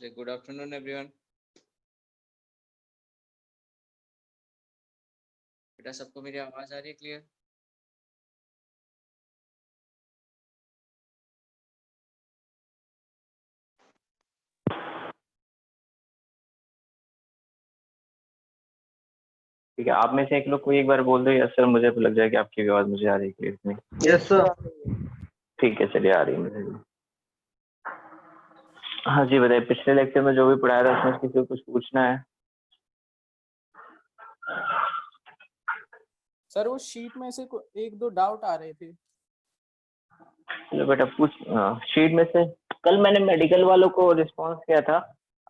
चलिए, good afternoon everyone. बेटा सबको मेरी आवाज आ रही है क्लियर? ठीक है, आप में से एक लोग कोई एक बार बोल दो, यस सर, मुझे तो लग जाए कि आपकी आवाज मुझे आ रही है क्लियर नहीं। Yes sir. ठीक है, चलिए, आ रही है मुझे। हाँ जी, बताइए, पिछले लेक्चर में जो भी पढ़ाया था उसमें किसी को कुछ पूछना है? सर वो शीट में से एक दो डाउट आ रहे थे। चलो बेटा पूछ। शीट में से कल मैंने मेडिकल वालों को रिस्पांस किया था,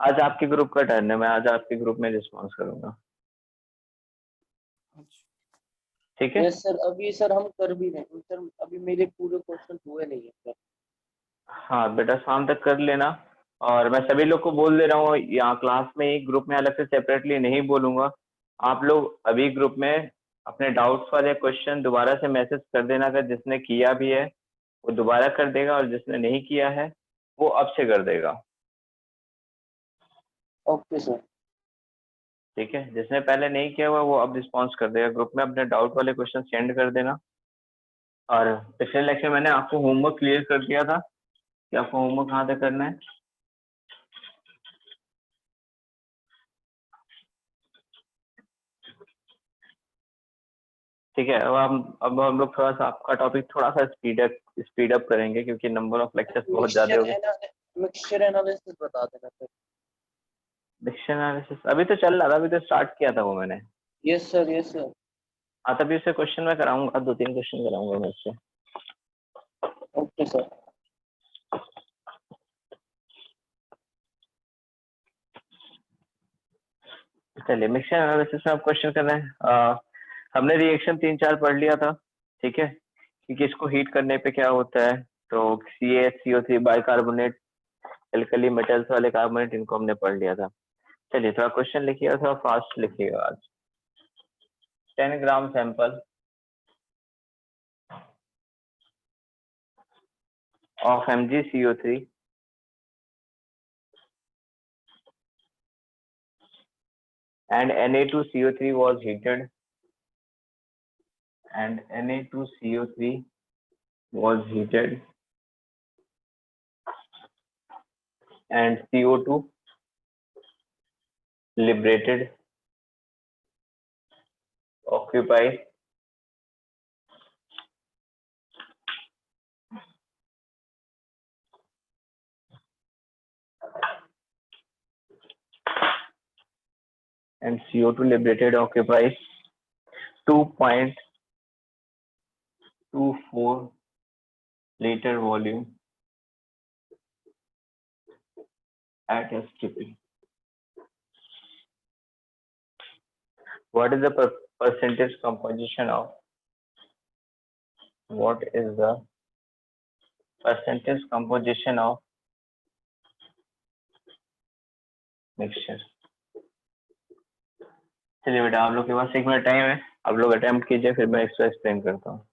आज आपके ग्रुप का टर्न है, मैं आज आपके ग्रुप में रिस्पांस करूंगा। ठीक है? Yes sir. अभी सर हम कर भी रहे हैं सर, अभी मेरे पूरे क्वेश्चन हुए नहीं है सर। हाँ बेटा, शाम तक कर लेना। और मैं सभी लोग को बोल दे रहा हूँ, यहाँ क्लास में ही, ग्रुप में अलग से सेपरेटली नहीं बोलूंगा। आप लोग अभी ग्रुप में अपने डाउट्स वाले क्वेश्चन दोबारा से मैसेज कर देना, अगर जिसने किया भी है वो दोबारा कर देगा और जिसने नहीं किया है वो अब से कर देगा। Okay sir. ठीक है, जिसने पहले नहीं किया हुआ वो अब रिस्पॉन्स कर देगा। ग्रुप में अपने डाउट वाले क्वेश्चन सेंड कर देना। और पिछले लेक्चर मैंने आपको होमवर्क क्लियर कर दिया था कि आपको होमवर्क कहाँ तक करना है। ठीक है, अब हम लोग थोड़ा सा आपका टॉपिक थोड़ा सा स्पीड अप करेंगे क्योंकि नंबर ऑफ लेक्चर्स बहुत ज्यादा हो गए। मिक्सचर एनालिसिस बता देना सर। मिक्सचर एनालिसिस अभी तो चल रहा था, अभी तो स्टार्ट किया था वो मैंने। Yes sir, yes sir. हाँ, तभी उससे क्वेश्चन मैं कराऊंगा, 2-3 क्वेश्चन कराऊंगा मैं उससे। Okay sir. चलिए, मिक्सचर एनालिसिस में आप क्वेश्चन कर रहे हैं। हमने रिएक्शन 3-4 पढ़ लिया था, ठीक है, कि किसको हीट करने पे क्या होता है। तो CaHCO3 बाइकार्बोनेट, एल्कली मेटल्स वाले कार्बोनेट, इनको हमने पढ़ लिया था। चलिए, थोड़ा क्वेश्चन लिखिएगा, थोड़ा फास्ट लिखिएगा आज। 10 gram sample of MgCO3 and Na2CO3 was heated, and Na2CO3 was heated and CO2 liberated occupy and CO2 liberated occupies 2.24 liter volume at STP. What is the percentage composition of mixture? चलिए बेटा, आप लोग के पास 1 minute time है, आप लोग attempt कीजिए, फिर मैं इसको एक्सप्लेन करता हूँ।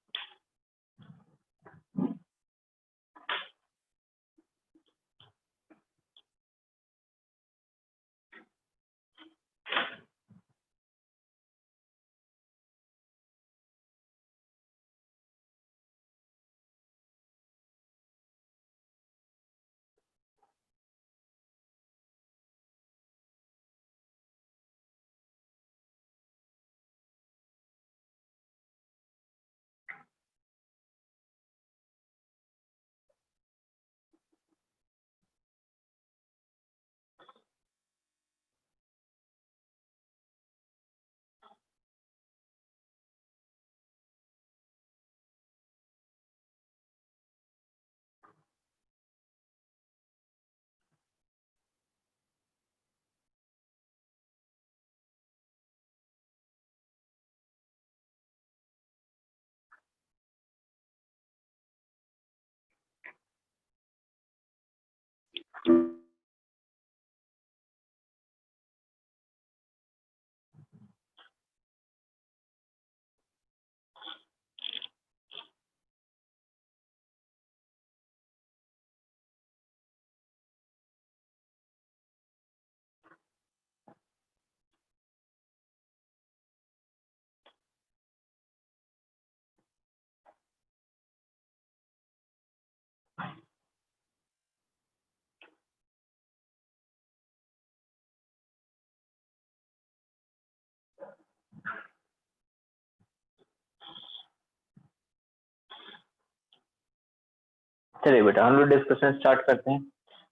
चलिए बेटा हम लोग डिस्कशन स्टार्ट करते हैं।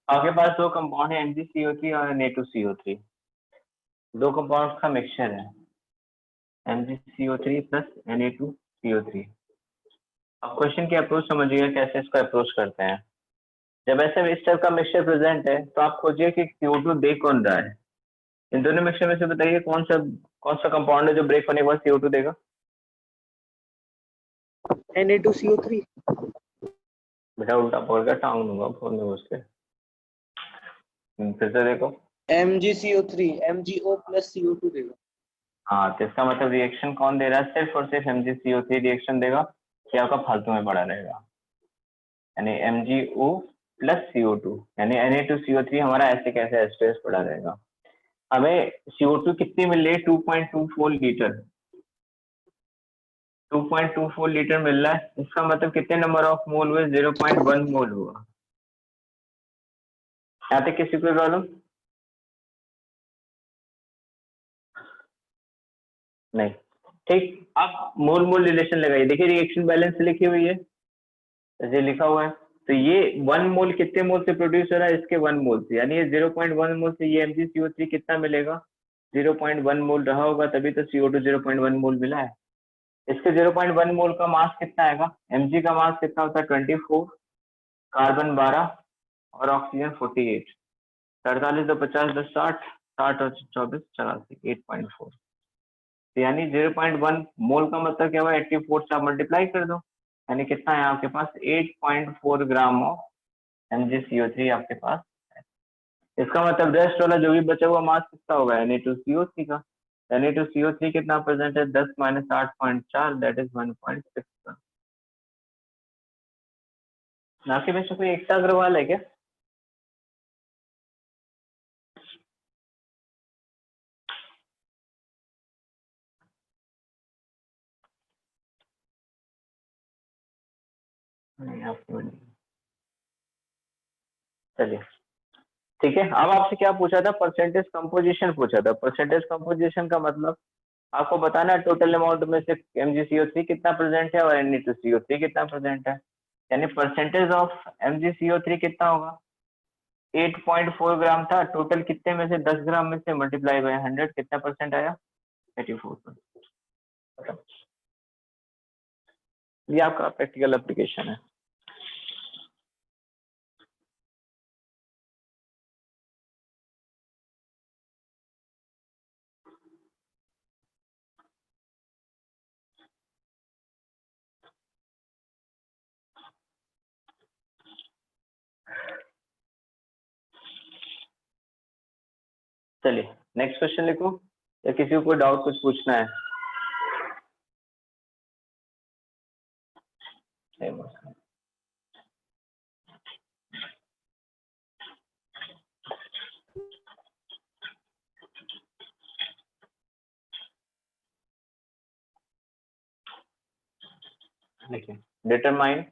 आपके पास दो कंपाउंड है MgCO3 और Na2CO3, दो कंपाउंड का मिक्सचर है MgCO3 प्लस Na2CO3। अब क्वेश्चन की अप्रोच समझिए कैसे इसको अप्रोच करते हैं। जब ऐसे इस टाइप का मिक्सचर प्रेजेंट है तो आप खोजिए कि CO2 दे कौन रहा है। इन दोनों मिक्सचर में से बताइए कौन सा कंपाउंड है जो ब्रेक होने के बाद CO2 देगा। Na2CO3। बेटा उल्टा पकड़ कर टांग दूंगा फोन में घुस के। फिर से देखो। MgCO3 MgO प्लस CO2 देगा। हाँ तो इसका मतलब रिएक्शन कौन दे रहा है, सिर्फ और सिर्फ MgCO3 रिएक्शन देगा, कि आपका फालतू में पड़ा रहेगा। यानी MgO प्लस CO2 यानी Na2CO3 हमारा ऐसे कैसे एस्टेस पड़ा रहेगा। हमें CO2 कितनी मिल रही है 2.24 लीटर, 2.24 लीटर मिल रहा है। इसका मतलब कितने नंबर ऑफ मोल हुए, 0.1 मोल हुआ। यहाँ तक किसी को प्रॉब्लम नहीं? ठीक, आप मोल मोल रिलेशन लगाइए। देखिए रिएक्शन बैलेंस लिखी हुई है, जैसे लिखा हुआ है, तो ये 1 मोल कितने मोल से प्रोड्यूस हो रहा है, इसके 1 मोल से, यानी ये 0.1 मोल से ये MgCO3 कितना मिलेगा, 0.1 मोल रहा होगा, तभी तो CO2 0.1 मोल मिला है। इसके 0.1 मोल का मास कितना आएगा, Mg का मास कितना होता है 24, कार्बन 12 और ऑक्सीजन 48, 48 तो 50 10 60, 60 और 24 84, 8.4। यानी 0.1 मोल का मतलब क्या हुआ, 84 से आप मल्टीप्लाई कर दो, यानी कितना है आपके पास 8.4 ग्राम ऑफ MgCO3 आपके पास है। इसका मतलब रेस्ट वाला जो भी बचा हुआ मास कितना होगा Na2CO3 का। Na2CO3 कितना प्रेजेंट है, 10 माइनस 8.4 दैट इज 1.6। आपके में से कोई एकता अग्रवाल है क्या? नहीं, आपके में नहीं। चलिए ठीक है। अब आपसे क्या पूछा था, परसेंटेज कंपोजिशन पूछा था। परसेंटेज कंपोजिशन का मतलब आपको बताना है टोटल अमाउंट में से MgCO3 कितना प्रेजेंट है और Na2CO3 कितना प्रेजेंट है। यानी परसेंटेज ऑफ MgCO3 कितना होगा, 8.4 ग्राम था, टोटल कितने में से 10 ग्राम में से मल्टीप्लाई बाय 100 कितना परसेंट आया, 84%। ये आपका प्रैक्टिकल एप्लीकेशन है। चलिए नेक्स्ट क्वेश्चन लिखो, या किसी को कोई डाउट कुछ पूछना है। देखिए, determine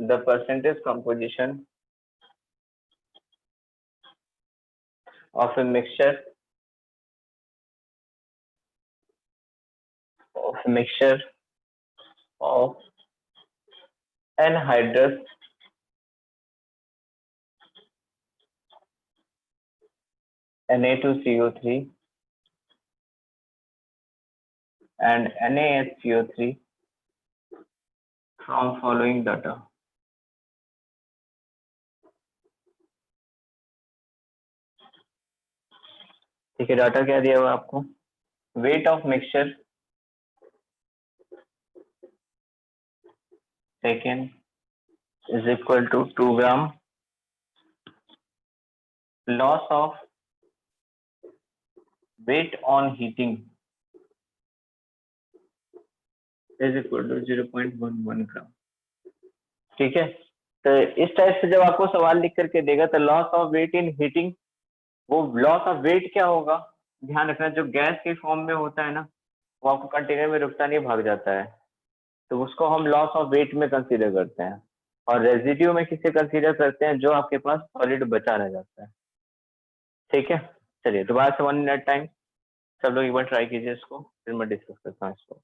the percentage composition of a mixture of anhydrous Na2CO3 and NaHCO3 from following data। ठीक है, डाटा क्या दिया हुआ आपको, weight of mixture taken is equal to 2 gram, loss of weight on heating is equal to 0.11 ग्राम। ठीक है, तो इस टाइप से जब आपको सवाल लिख करके देगा तो loss of weight in heating, वो लॉस ऑफ वेट क्या होगा, ध्यान रखना, जो गैस के फॉर्म में होता है ना वो आपको कंटेनर में रुकता नहीं, भाग जाता है, तो उसको हम लॉस ऑफ वेट में कंसीडर करते हैं। और रेजिड्यू में किसे कंसीडर करते हैं, जो आपके पास सॉलिड बचा रह जाता है। ठीक है, चलिए दोबारा से 1 मिनट टाइम, सब लोग एक बार ट्राई कीजिए इसको, फिर मैं डिस्कस करता हूँ इसको।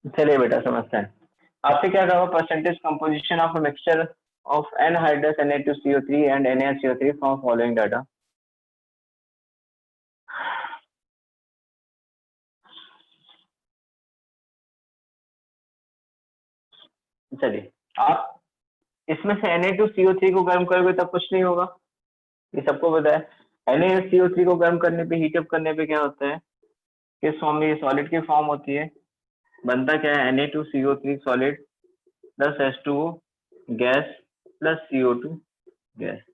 चलिए बेटा समझते हैं। आपसे क्या कहा, percentage composition of mixture of anhydrous Na2CO3 and NaSCO3 from following data. चलिए, आप इसमें से Na2CO3 को गर्म करोगे तब कुछ नहीं होगा, ये सबको पता है। NaSCO3 को गर्म करने पे, हीटअप करने पे क्या होता है, किस फॉर्म में, ये सॉलिड की फॉर्म होती है। बनता क्या है, Na2CO3 solid plus H2O gas plus CO2 gas.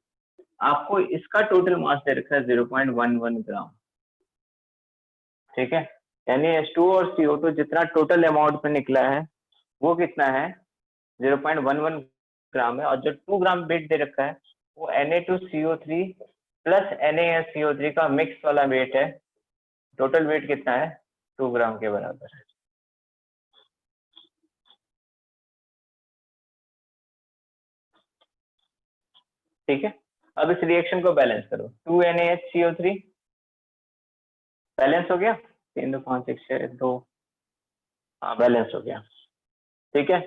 आपको इसका टोटल मास दे रखा है 0.11 ग्राम, ठीक है। यानी H2O और CO2 जितना टोटल अमाउंट पे निकला है वो कितना है, 0.11 ग्राम है। और जो 2 ग्राम वेट दे रखा है वो Na2CO3 प्लस NaSCO3 का मिक्स वाला वेट है। टोटल वेट कितना है, 2 ग्राम के बराबर है। ठीक है, अब इस रिएक्शन को बैलेंस करो। 2 NaHCO3 बैलेंस हो गया, 3 2 5 1 6 2, हाँ बैलेंस हो गया, ठीक है।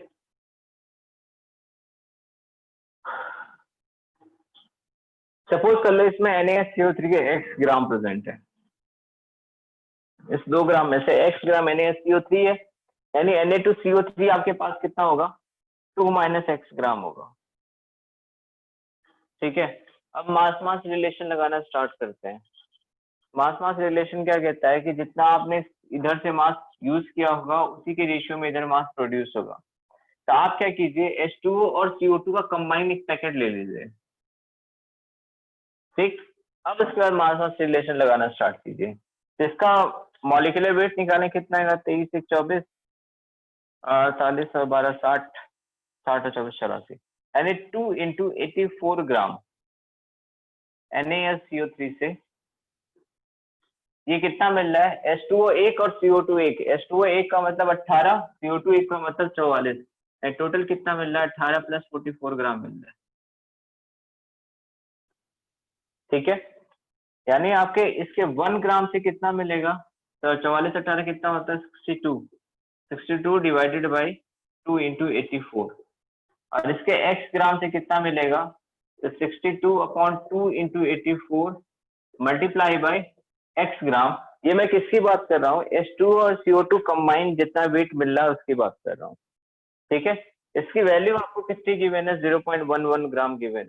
सपोज कर लो इसमें NaSCO3 के x ग्राम प्रेजेंट है, इस 2 ग्राम में से x ग्राम NaSCO3 है, यानी Na2CO3 आपके पास कितना होगा, 2 माइनस x ग्राम होगा, ठीक है। अब मास मास रिलेशन लगाना स्टार्ट करते हैं। मास मास रिलेशन क्या कहता है कि जितना आपने इधर से मास यूज किया होगा उसी के रेशियो में इधर मास प्रोड्यूस होगा। तो आप क्या कीजिए, H2O और CO2 का कंबाइन एक पैकेट ले लीजिए, ठीक। अब इसके बाद मास मास रिलेशन लगाना स्टार्ट कीजिए। तो इसका मॉलिक्यूलर वेट निकालें, कितना आएगा, 23 1 24 48 और 12 60, 60 और 24 84, यानी 2 इंटू 84 ग्राम NaSCO3 से ये कितना मिल रहा है, H2O 1 और CO2 1। H2O 1 का मतलब 18, CO2 1 का मतलब 44, टोटल कितना मिल रहा है, 18 प्लस 44 ग्राम मिल रहा है, ठीक है। यानी आपके इसके 1 ग्राम से कितना मिलेगा, तो 44 18 कितना होता है, 62, 62 डिवाइडेड बाई 2 इंटू 84। और इसके x ग्राम से कितना मिलेगा, तो 62 upon 2 into 84 multiply by x ग्राम। ये मैं किसकी बात कर रहा हूँ, H2 और CO2 कंबाइन जितना वेट मिल रहा है उसकी बात कर रहा हूँ, ठीक है। इसकी वैल्यू आपको कितनी गिवन है, 0.11 ग्राम गिवन है।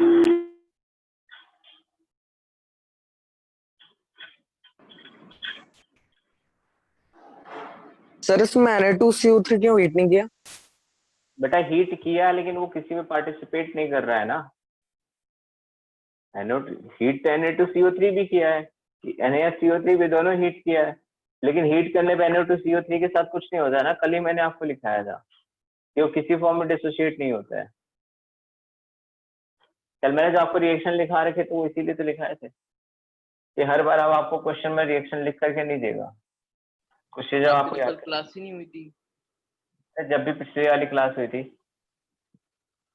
सर इसमें Na2CO3 क्यों हीट नहीं किया? बेटा हीट किया लेकिन वो किसी में पार्टिसिपेट नहीं कर रहा है ना। हीट तो Na2CO3 भी किया है, NaSCO3 भी दोनों हीट किया है, लेकिन हीट करने पे Na2CO3 के साथ कुछ नहीं होता है ना। कल ही मैंने आपको लिखाया था कि वो किसी फॉर्म में डिसोसिएट नहीं होता है। कल मैंने जो आपको रिएक्शन लिखा रखे थे वो इसीलिए तो लिखाए थे कि हर बार अब आपको क्वेश्चन में रिएक्शन लिख करके नहीं देगा, कुछ चीजें आपको याद क्लास ही नहीं हुई थी। जब भी पिछली वाली क्लास हुई थी।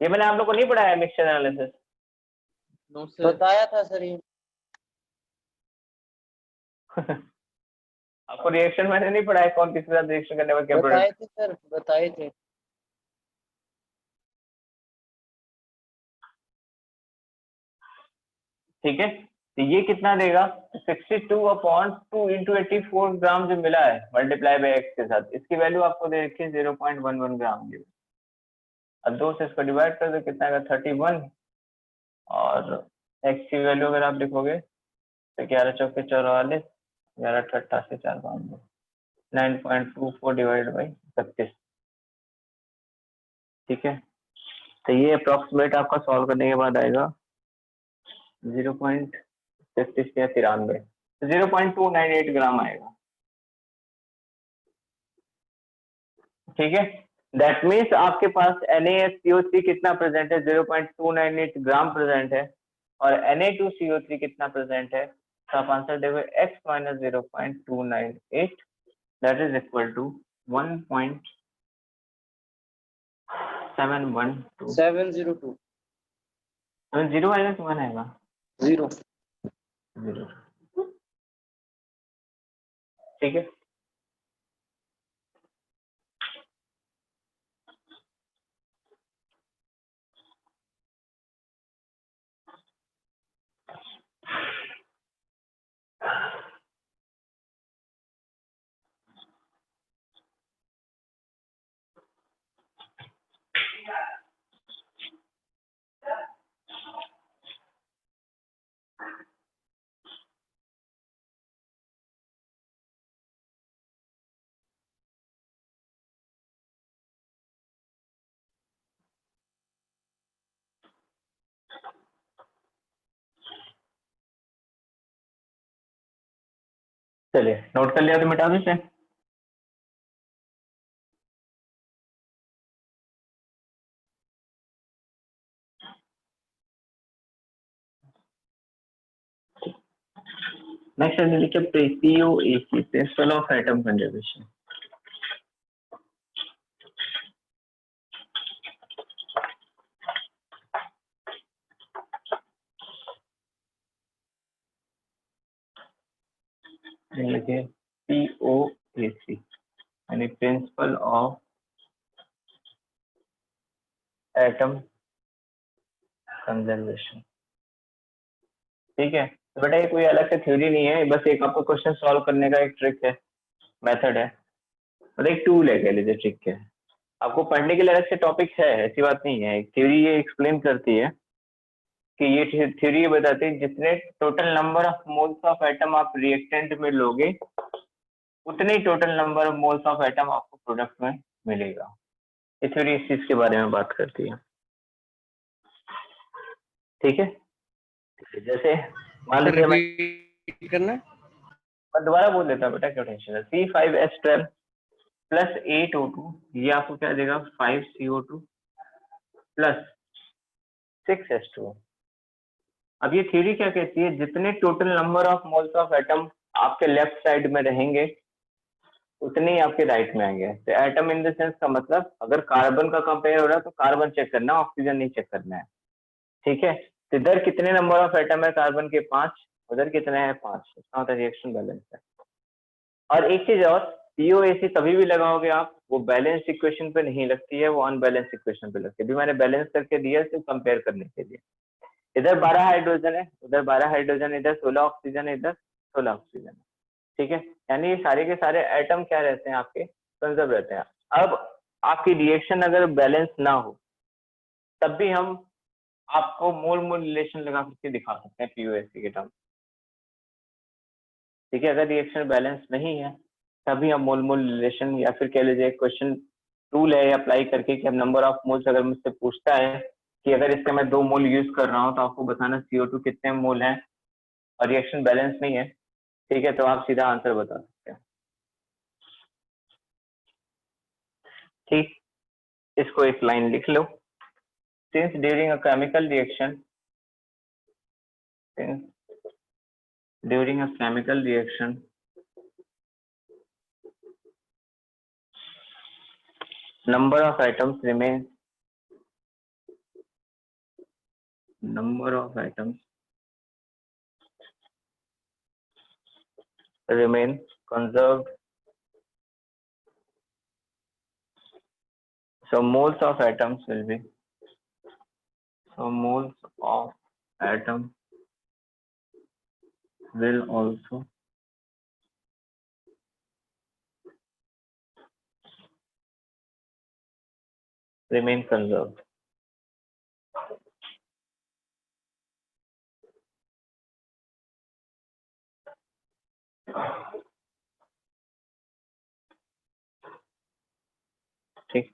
ये मैंने आप लोग को नहीं पढ़ाया मिक्सचर एनालिसिस, नो सर, बताया था सर ये। आपको रिएक्शन मैंने नहीं पढ़ाया, कौन किसके साथ रिएक्शन करने पर क्या बताए प्रोडक्ट। थे सर, बताए थे। ठीक है, तो ये कितना देगा, 62 अपॉन 2 इंटू 84 ग्राम जो मिला है मल्टीप्लाई बाई एक्स के साथ, इसकी वैल्यू आपको दे रखी है 0.11 ग्राम की। अब 2 से इसको डिवाइड कर दो, कितना आएगा 31, और एक्स की वैल्यू अगर आप लिखोगे तो 11 चौके 44, 11 88 4 5 9.24 डिवाइड बाई 31, ठीक है। तो ये अप्रोक्सीमेट आपका सॉल्व करने के बाद आएगा 0.33 या 93, 0.298 ग्राम आएगा, ठीक है। दैट मीन्स आपके पास NaSCO3 कितना प्रेजेंट है, 0.298 ग्राम प्रेजेंट है, और Na2CO3 कितना प्रेजेंट है, तो आप आंसर देखो x minus 0.298, that is equal to 1.712। 702 zero आएगा कि 1 आएगा, 0। 0, ठीक है। चलिए नोट कर लिया तो मिटा दो इसे। नेक्स्ट है लिखिए POAC, principle of atom conservation. लिखिए POAC यानी प्रिंसिपल ऑफ एटम कंजर्वेशन। ठीक है, तो बेटा ये कोई अलग से थ्योरी नहीं है, बस एक आपको क्वेश्चन सॉल्व करने का एक ट्रिक है, मेथड है, मतलब एक टूल है कह लीजिए, ट्रिक है। आपको पढ़ने के लिए अलग से टॉपिक है, ऐसी बात नहीं है। एक थ्योरी ये एक्सप्लेन करती है कि ये थ्योरी ये बताती है जितने total number of moles of atom आप रिएक्टेंट में लोगे उतने ही total number of moles of atom आपको प्रोडक्ट में मिलेगा। ये थ्योरी इस चीज के बारे में बात करती है। ठीक है, जैसे मान लीजिए मैं रिपीट करना है। दोबारा बोल देता हूँ बेटा, क्यों टेंशन है। C5H12 प्लस 8O2, ये आपको क्या देगा 5CO2 प्लस 6H2O। अब ये थ्योरी क्या कहती है, जितने total number of moles of atom आपके लेफ्ट साइड में रहेंगे उतने ही आपके राइट में आएंगे। तो एटम इन द सेंस का मतलब अगर कार्बन का कंपेयर हो रहा है तो कार्बन चेक करना, ऑक्सीजन नहीं चेक करना है। ठीक है, तो इधर कितने नंबर ऑफ एटम है कार्बन के 5, उधर कितने हैं 5, इसका मतलब रिएक्शन बैलेंस है। और एक चीज और, POAC कभी भी लगाओगे आप, वो बैलेंस इक्वेशन पे नहीं लगती है, वो अनबैलेंस इक्वेशन पे लगती है। अभी मैंने बैलेंस करके दिया सिर्फ कंपेयर करने के लिए। इधर 12 हाइड्रोजन है, उधर 12 हाइड्रोजन, इधर 16 ऑक्सीजन है, इधर 16 ऑक्सीजन है। ठीक है, यानी ये सारे के सारे एटम क्या रहते हैं आपके, कंजर्व रहते हैं। अब आपकी रिएक्शन अगर बैलेंस ना हो तब भी हम आपको मोल मोल रिलेशन लगा करके दिखा सकते हैं POAC के टर्म। ठीक है, अगर रिएक्शन बैलेंस नहीं है तभी हम मोल मोल रिलेशन, या फिर कह लीजिए क्वेश्चन टूल है अप्लाई करके कि हम नंबर ऑफ मोल्स अगर मुझसे पूछता है कि अगर इसके मैं 2 मोल यूज कर रहा हूँ तो आपको बताना CO2 कितने मोल है और रिएक्शन बैलेंस नहीं है, ठीक है, तो आप सीधा आंसर बता सकते हैं। ठीक, इसको एक लाइन लिख लो। Since during a chemical reaction, since during a chemical reaction, number of atoms remains, number of atoms remain conserved. So moles of atoms will be, so moles of atom will also remain conserved. ठीक,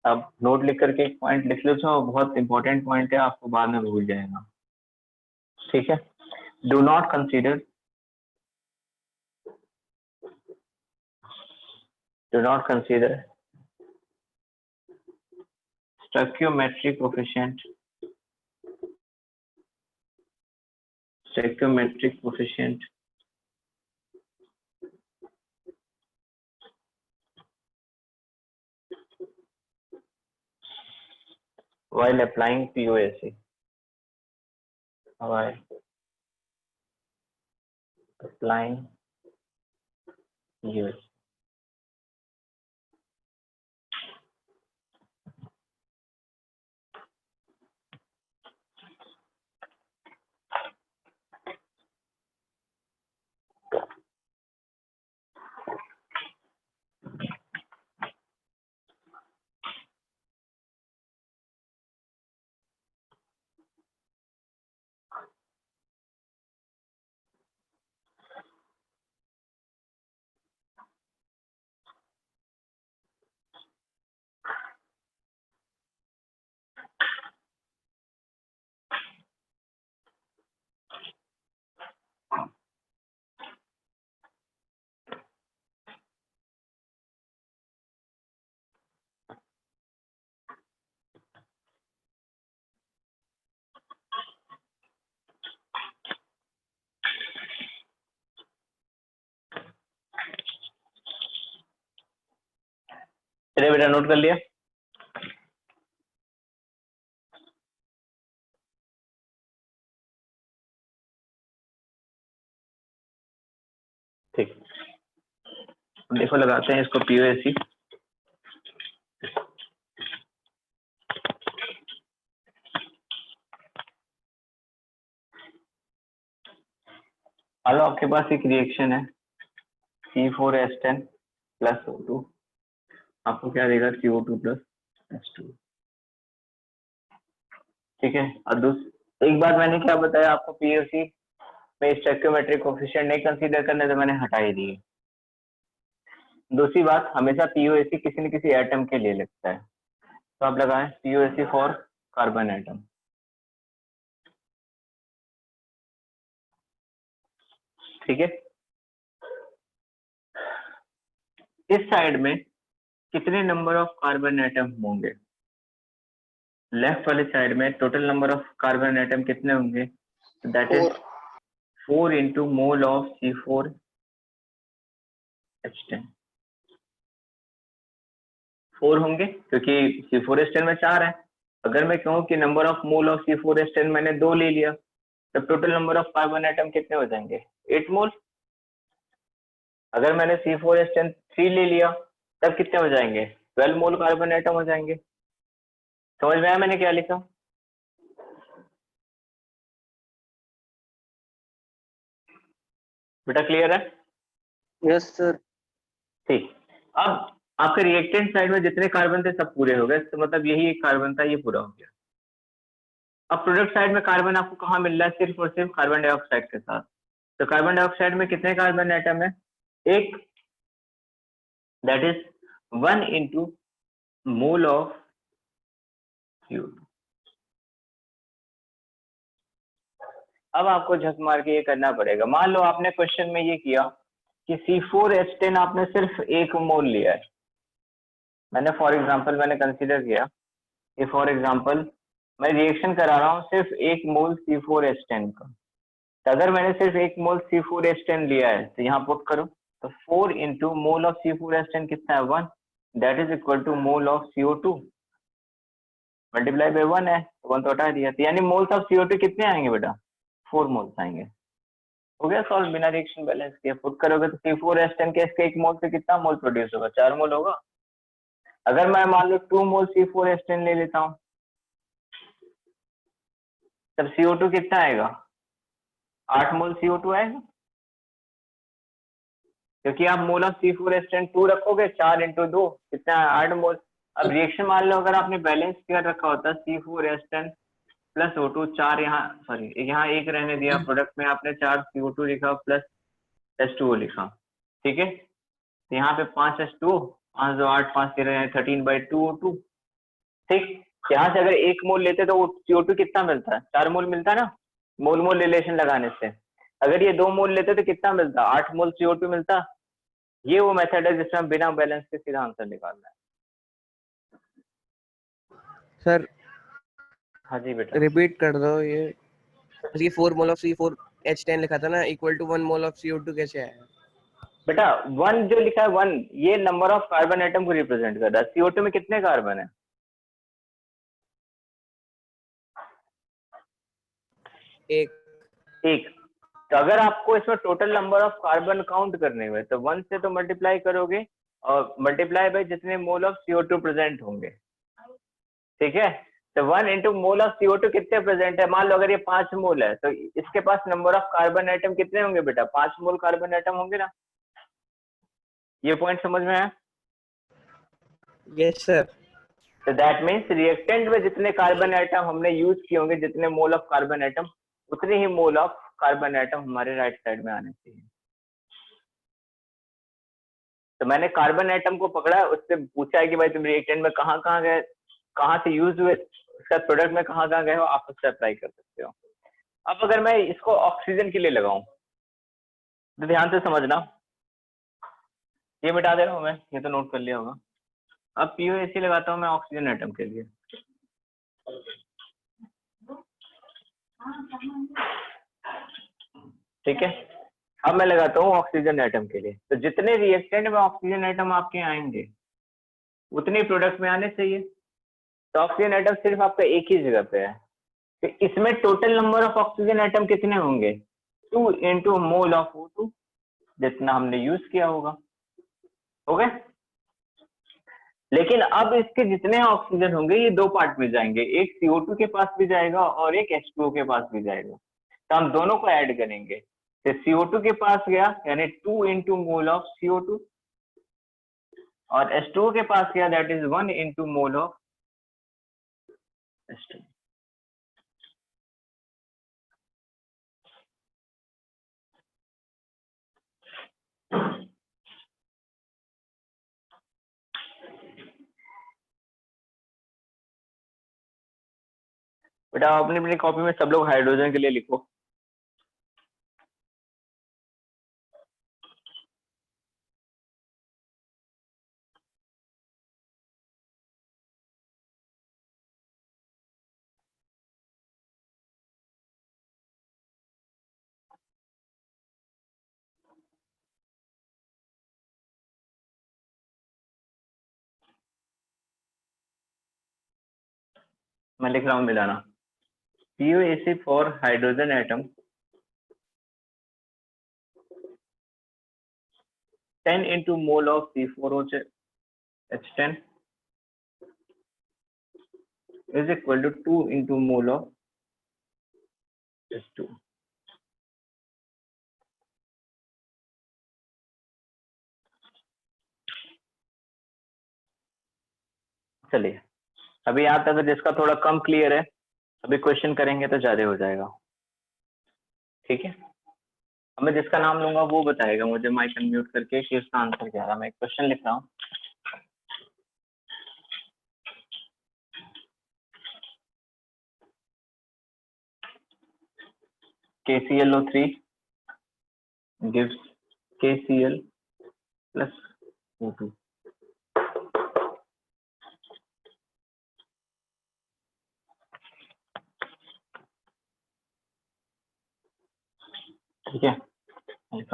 अब note लिख करके एक point लिख लो, जो बहुत important point है, आपको बाद में भूल जाएगा। ठीक है, do not consider, do not consider stoichiometric coefficient, stoichiometric coefficient while applying POAC, while applying POAC. चलिए बेटा नोट कर लिया। ठीक, देखो लगाते हैं इसको पीओएसी। हेलो, आपके पास एक रिएक्शन है C4H10 प्लस O2, आपको क्या देगा CO2 प्लस H2। ठीक है, और एक बार मैंने क्या बताया आपको, पीओसी में स्टोइकियोमेट्रिक कोएफिशिएंट नहीं कंसीडर करने, तो मैंने हटा ही दिए। दूसरी बात, हमेशा पीओएसी किसी न किसी एटम के लिए लगता है, तो आप लगाएं पीओएसी फॉर कार्बन एटम। ठीक है, इस साइड में कितने नंबर ऑफ कार्बन एटम होंगे? लेफ्ट वाले साइड में total number of carbon atom कितने होंगे? That is 4 into mole of C4H10। 4 होंगे क्योंकि C4H10 में 4 है। अगर मैं कहूँ कि number of mole of C4H10 मैंने 2 ले लिया, तब total number of carbon atom कितने हो जाएंगे? 8 मोल। अगर मैंने C4H10 3 ले लिया, तब कितने हो जाएंगे? 12 मोल कार्बन एटम हो जाएंगे। समझ में आया मैंने क्या लिखा? बेटा क्लियर है? Yes sir. ठीक, अब आपके रिएक्टेंट साइड में जितने कार्बन थे सब पूरे हो गए, तो मतलब यही एक कार्बन था, ये पूरा हो गया। अब प्रोडक्ट साइड में कार्बन आपको कहाँ मिल रहा है? सिर्फ और सिर्फ कार्बन डाइऑक्साइड के साथ। तो कार्बन डाइऑक्साइड में कितने कार्बन एटम है? एक, that is 1 into mole of CO2। अब आपको झक मार के ये करना पड़ेगा। मान लो आपने क्वेश्चन में ये किया कि C4H10 आपने सिर्फ 1 मोल लिया है। मैंने फॉर एग्जांपल मैंने कंसीडर किया कि फॉर एग्जांपल मैं रिएक्शन करा रहा हूँ सिर्फ 1 मोल C4H10 का। तो अगर मैंने सिर्फ 1 मोल C4H10 लिया है, तो यहाँ पुट करो, तो 4 इंटू मोल ऑफ C4H10 कितना है? 1, that is equal to mole of CO2 multiply by 1 है, 1 तो हटा दिया, तो यानी मोल्स ऑफ CO2 कितने आएंगे बेटा? 4 मोल्स आएंगे। हो गया सॉल्व बिना रिएक्शन बैलेंस किए। पुट करोगे तो C4H10 के इसके 1 मोल से कितना मोल प्रोड्यूस होगा? 4 मोल होगा। अगर मैं मान लो 2 मोल C4H10 ले लेता हूँ, तब CO2 कितना आएगा? 8 मोल CO2 आएगा, क्योंकि आप मोल ऑफ C4H10 2 रखोगे, 4 इंटू 2 कितना है? 8 मोल। अब रिएक्शन मान लो अगर आपने बैलेंस कर रखा होता C4H10 प्लस O2, 4 यहाँ, सॉरी यहाँ 1 रहने दिया, प्रोडक्ट में आपने 4 CO2 लिखा प्लस H2O लिखा। ठीक है, तो यहाँ पे 5 H2O, 5 2 8, 5 13 13/2 O2। ठीक, यहाँ से अगर 1 मोल लेते तो CO2 कितना मिलता है? 4 मोल मिलता है ना, मोल मोल रिलेशन लगाने से। अगर ये 2 मोल लेते तो कितना मिलता? 8 मोल CO2 मिलता। ये वो मेथड है जिसमें हम बिना बैलेंस के सीधा आंसर निकालना है। सर हाँ जी बेटा, रिपीट कर दो ये 4 मोल ऑफ C4H10 लिखा था ना, equal to 1 mole of CO2 कैसे आया? बेटा 1 जो लिखा है 1, ये नंबर ऑफ कार्बन एटम को रिप्रेजेंट कर रहा है। CO2 में कितने कार्बन है? एक। तो अगर आपको इसमें total number of carbon count करने हुए, तो 1 से तो मल्टीप्लाई करोगे और मल्टीप्लाई बाय जितने मोल ऑफ CO2 प्रेजेंट होंगे। ठीक है, तो 1 इंटू मोल ऑफ CO2 कितने प्रेजेंट है? मान लो अगर ये 5 मोल है, तो इसके पास नंबर ऑफ कार्बन एटम कितने होंगे बेटा? 5 मोल कार्बन एटम होंगे ना। ये पॉइंट समझ में आया? Yes sir. तो दैट मीन्स रिएक्टेंट में जितने कार्बन एटम हमने यूज किए होंगे, जितने मोल ऑफ कार्बन एटम, उतने ही मोल ऑफ कार्बन एटम हमारे राइट साइड में आने चाहिए। तो मैंने कार्बन एटम को पकड़ा, उससे पूछा है कि भाई तुम रिएक्टेंट में कहाँ कहाँ गए, कहाँ से यूज हुए, उसका प्रोडक्ट में कहाँ कहाँ गए हो, आप उससे अप्लाई कर सकते हो। अब अगर मैं इसको ऑक्सीजन के लिए लगाऊं, तो ध्यान से समझना, ये मिटा दे रहा हूं मैं, ये तो नोट कर लिया होगा। अब पीओएसी लगाता हूं मैं ऑक्सीजन एटम के लिए। ठीक है, अब मैं लगाता हूँ ऑक्सीजन एटम के लिए। तो जितने रिएक्टेंट में ऑक्सीजन एटम आपके आएंगे, उतने प्रोडक्ट में आने चाहिए। तो ऑक्सीजन एटम सिर्फ आपका एक ही जगह पे है, तो इसमें total number of oxygen atom कितने होंगे? 2 इंटू मोल ऑफ O2, जितना हमने यूज किया होगा। हो गए? लेकिन अब इसके जितने ऑक्सीजन होंगे ये दो पार्ट में जाएंगे, एक CO2 के पास भी जाएगा और एक H2O के पास भी जाएगा। तो हम दोनों को ऐड करेंगे, तो CO2 के पास गया यानी 2 इंटू मोल ऑफ CO2, और H2O के पास गया that is 1 into mole of H2। बेटा अपनी अपनी कॉपी में सब लोग हाइड्रोजन के लिए लिखो। मैं लिख रहा हूँ मिलाना। POAC for hydrogen atom 10 into mole of C4H10 is equal to 2 into mole of H2। चलिए अभी यहाँ तक जिसका थोड़ा कम क्लियर है, अभी क्वेश्चन करेंगे तो ज्यादा हो जाएगा। ठीक है, अब मैं जिसका नाम लूंगा वो बताएगा मुझे माइक अनम्यूट करके कि उसका आंसर क्या रहा। मैं एक क्वेश्चन लिख रहा हूँ। KClO3 gives KCl plus O2। ठीक है, if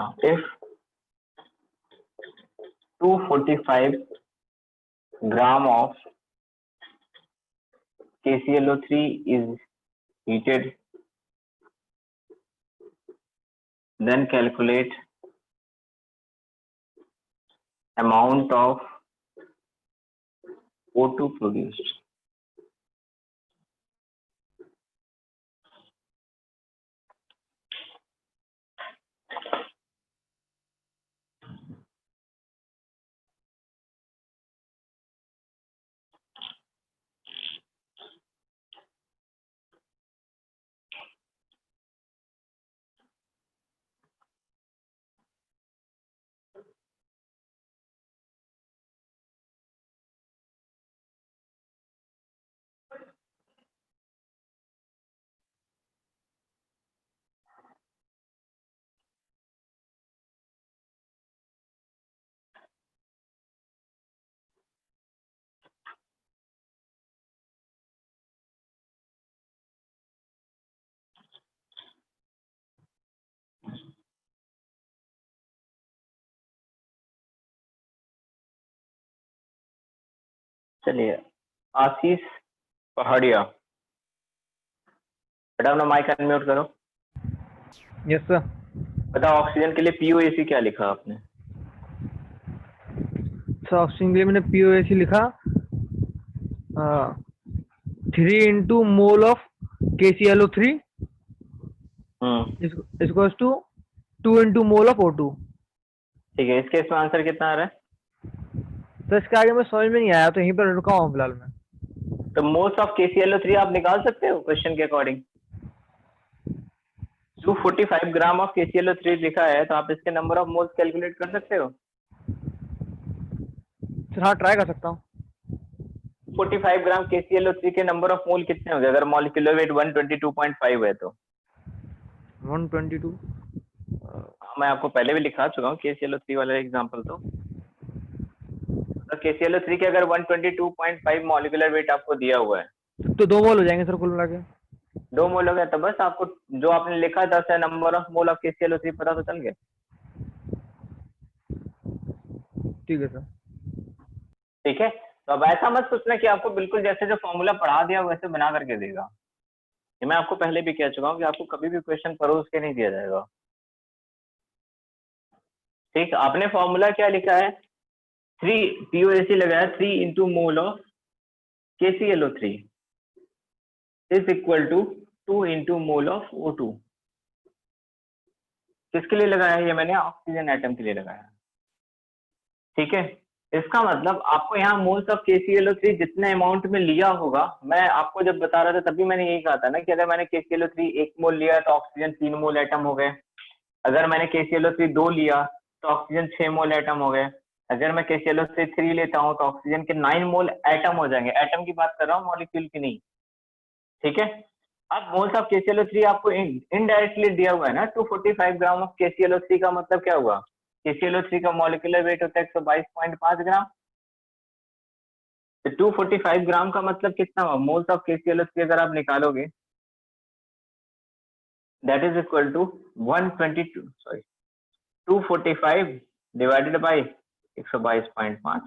245 gram of KClO3 is heated, then calculate amount of O2 produced। चलिए आशीष पहाड़िया, बेटा अपना माइक अनम्यूट करो। Yes sir. बताओ ऑक्सीजन के लिए POAC क्या लिखा आपने? सर ऑक्सीजन के लिए मैंने POAC लिखा 3 into mole of KClO3 equals to 2 into mole of O2। ठीक है, इसके इसमें आंसर कितना आ रहा है? सर इसके आगे मैं समझ में नहीं आया तो यहीं पर रुका हूँ फिलहाल मैं। तो मोल्स ऑफ KClO3 आप निकाल सकते हो क्वेश्चन के अकॉर्डिंग। 245 ग्राम ऑफ KClO3 लिखा है तो आप इसके नंबर ऑफ मोल्स कैलकुलेट कर सकते हो। सर हाँ ट्राई कर सकता हूँ। 45 ग्राम KClO3 के नंबर ऑफ मोल कितने होंगे अगर मॉलिक्यूलर वेट 122.5 है तो? 122। मैं आपको पहले भी लिखा चुका हूँ KClO3 वाला एग्जांपल। तो KClO3 के अगर 122.5 मॉलिक्यूलर वेट आपको दिया हुआ है तो 2 मोल हो जाएंगे सर कुल मिला के। 2 मोल हो गया तो बस आपको जो आपने लिखा था sir number of mole of KClO3 पता तो चल गया। ठीक है सर। ठीक है, तो अब ऐसा मत सोचना कि आपको बिल्कुल जैसे जो फॉर्मूला पढ़ा दिया वैसे बना करके देगा। ये मैं आपको पहले भी कह चुका हूँ कि आपको कभी भी क्वेश्चन परोस के नहीं दिया जाएगा। ठीक, आपने फॉर्मूला क्या लिखा है, 3 POAC लगाया, 3 into mole of KClO3 is equal to 2 into mole of O2। किसके लिए लगाया है ये मैंने, ऑक्सीजन एटम के लिए लगाया। ठीक है, इसका मतलब आपको यहाँ मोल्स ऑफ KClO3 जितने अमाउंट में लिया होगा, मैं आपको जब बता रहा था तभी मैंने यही कहा था ना कि अगर मैंने KClO3 1 मोल लिया तो ऑक्सीजन 3 मोल एटम हो गए, अगर मैंने KClO3 2 लिया तो ऑक्सीजन 6 मोल एटम हो गए, अगर मैं KClO3 3 लेता हूँ तो ऑक्सीजन के 9 मोल एटम हो जाएंगे। एटम की बात कर रहा हूँ, मॉलिक्यूल की नहीं। ठीक है, अब मोल्स ऑफ KClO3 आपको इनडायरेक्टली दिया हुआ है ना, 245 ग्राम ऑफ KClO3 का मतलब क्या हुआ, KClO3 का मॉलिक्यूलर वेट होता है 122.5 ग्राम, तो 245 ग्राम का मतलब कितना हुआ, मोल्स ऑफ KClO3 अगर आप निकालोगे that is equal to 245 divided by 122.5,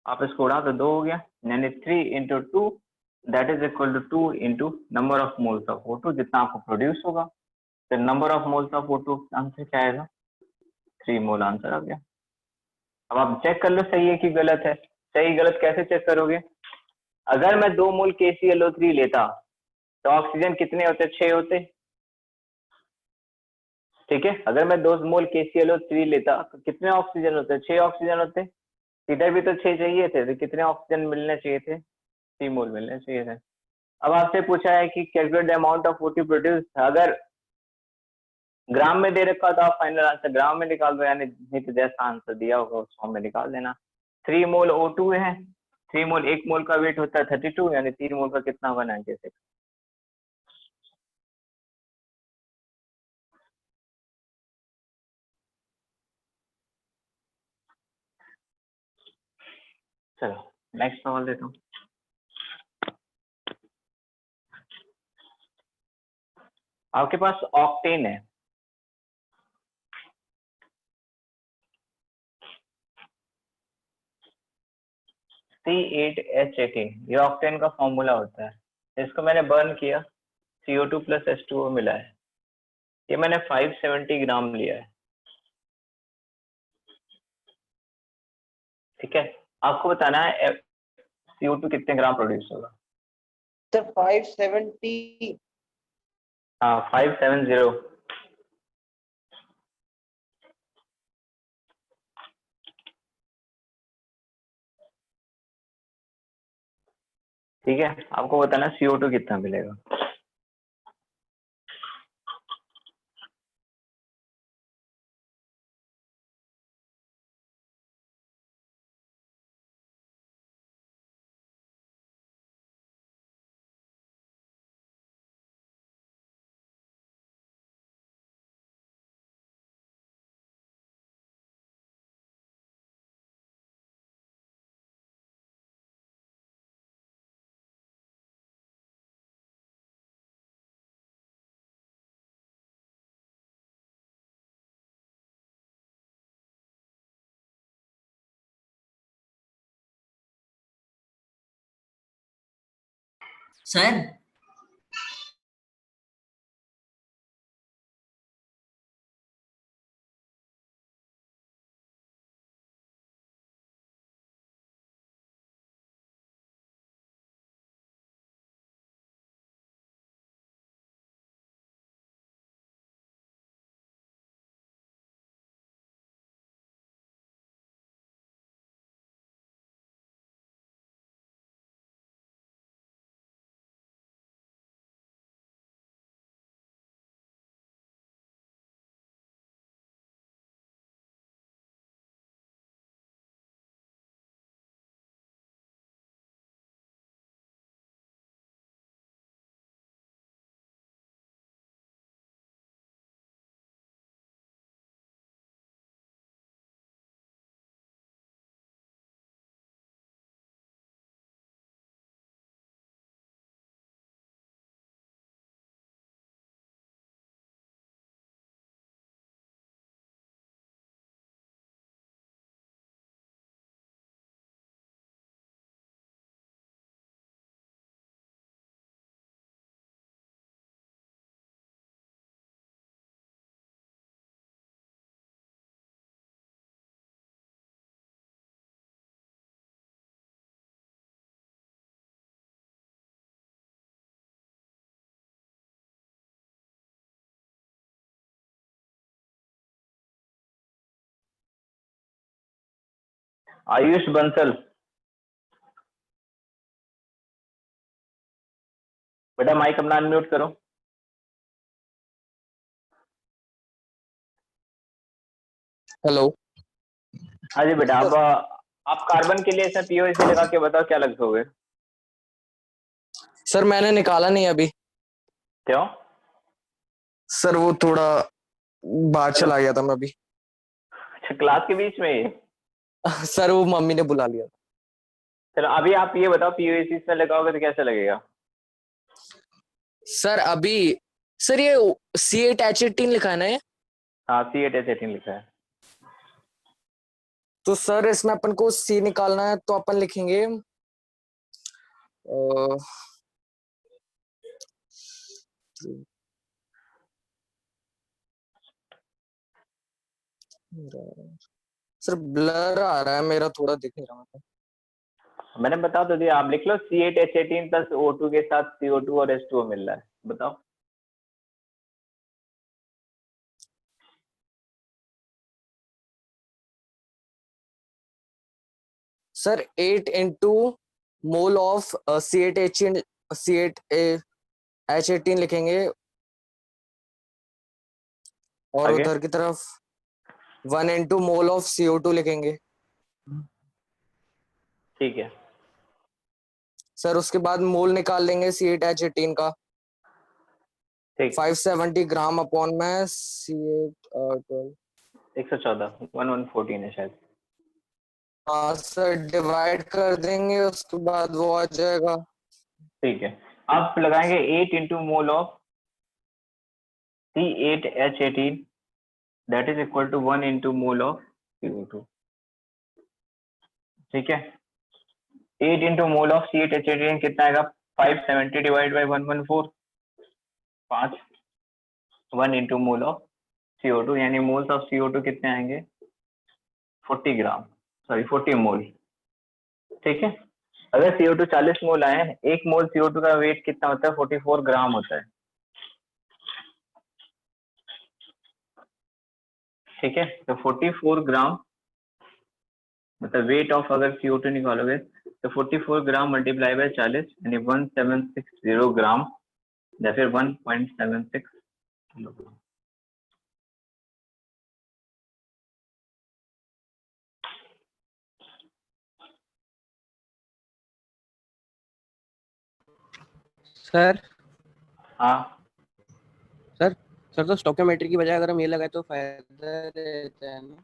आप इसको उड़ा तो 2 हो गया, यानी 3 into 2 that is equal to 2 into number of moles of O2 जितना आपको प्रोड्यूस होगा। तो number of moles of O2 answer क्या आएगा, 3 मोल आंसर आ गया। अब आप चेक कर लो सही है कि गलत है। सही गलत कैसे चेक करोगे, अगर मैं 2 मोल KClO3 लेता तो ऑक्सीजन कितने होते, 6 होते। ठीक है, अगर मैं 2 मोल KClO3 लेता तो कितने ऑक्सीजन होते, 6 ऑक्सीजन होते। इधर भी तो 6 चाहिए थे, तो कितने ऑक्सीजन मिलने चाहिए थे, 3 मोल मिलने चाहिए थे। अब आपसे पूछा है कि calculate the amount of O2 produce, अगर ग्राम में दे रखा तो आप फाइनल आंसर ग्राम में निकाल दो, यानी नहीं तो जैसा आंसर दिया होगा उस फॉर्म में निकाल देना। 3 मोल O2 है, 3 मोल 1 मोल का वेट होता है 32, यानी 3 मोल का कितना होगा 96। चलो नेक्स्ट सवाल देता हूँ। आपके पास ऑक्टेन है, C8H18, ये ऑक्टेन का फॉर्मूला होता है। इसको मैंने बर्न किया, CO2 प्लस H2O मिला है, ये मैंने 570 ग्राम लिया है। ठीक है, आपको बताना है CO2 कितने ग्राम प्रोड्यूस होगा। सर 570। हाँ 570। ठीक है, आपको बताना CO2 कितना मिलेगा। सर आयुष बंसल, बेटा माइक अपना अनम्यूट करो। हेलो हाँ जी बेटा, अब आप कार्बन के लिए इसमें पीओसी लगा के बताओ क्या लगोगे। सर, मैंने निकाला नहीं अभी। क्यों? सर वो थोड़ा बाहर चला गया था मैं अभी। अच्छा, क्लास के बीच में ही? सर वो मम्मी ने बुला लिया। चलो अभी आप ये बताओ, पीओसी इसमें लगाओगे तो कैसे लगेगा? सर अभी सर ये C8H18 लिखा है ना ये? हाँ, C8H18 लिखा है। तो सर इसमें अपन को C निकालना है तो अपन लिखेंगे सर ब्लर आ रहा है मेरा, थोड़ा दिख नहीं रहा। मैंने बता तो दिया, आप लिख लो C8H18 प्लस O2 के साथ CO2 और H2O मिल रहा है, बताओ। Sir 8 into mole of C8H18 लिखेंगे और आगे? उधर की तरफ 1 इंटू मोल ऑफ CO2 लिखेंगे। ठीक है। सर उसके बाद मोल निकाल लेंगे C8H18 का। ठीक। 570 ग्राम अपॉन में C8 114 1114 है शायद। हाँ सर, डिवाइड कर देंगे उसके बाद वो आ जाएगा। ठीक है, आप लगाएंगे 8 into mole of C8H18 that is equal to 1 into mole of CO2। ठीक है, 8 इंटू मोल ऑफ C8H18 कितना आएगा? 570 divide by 114, 5। 1 into mole of CO2 यानी मोल्स ऑफ CO2 कितने आएंगे? 40 ग्राम, सॉरी 40 मोल। ठीक है, अगर CO2 40 मोल आए, 1 मोल CO2 का वेट कितना होता है? 44 ग्राम होता है। ठीक है, तो 44 ग्राम मतलब वेट ऑफ, अगर CO2 निकालोगे तो 44 ग्राम मल्टीप्लाई बाय 40 यानी 1760 ग्राम या फिर 1.76 किलोग्राम। सर हाँ, सर सर तो स्टोकियोमेट्री की बजाय अगर हम ये लगाए तो फायदा रहता है ना?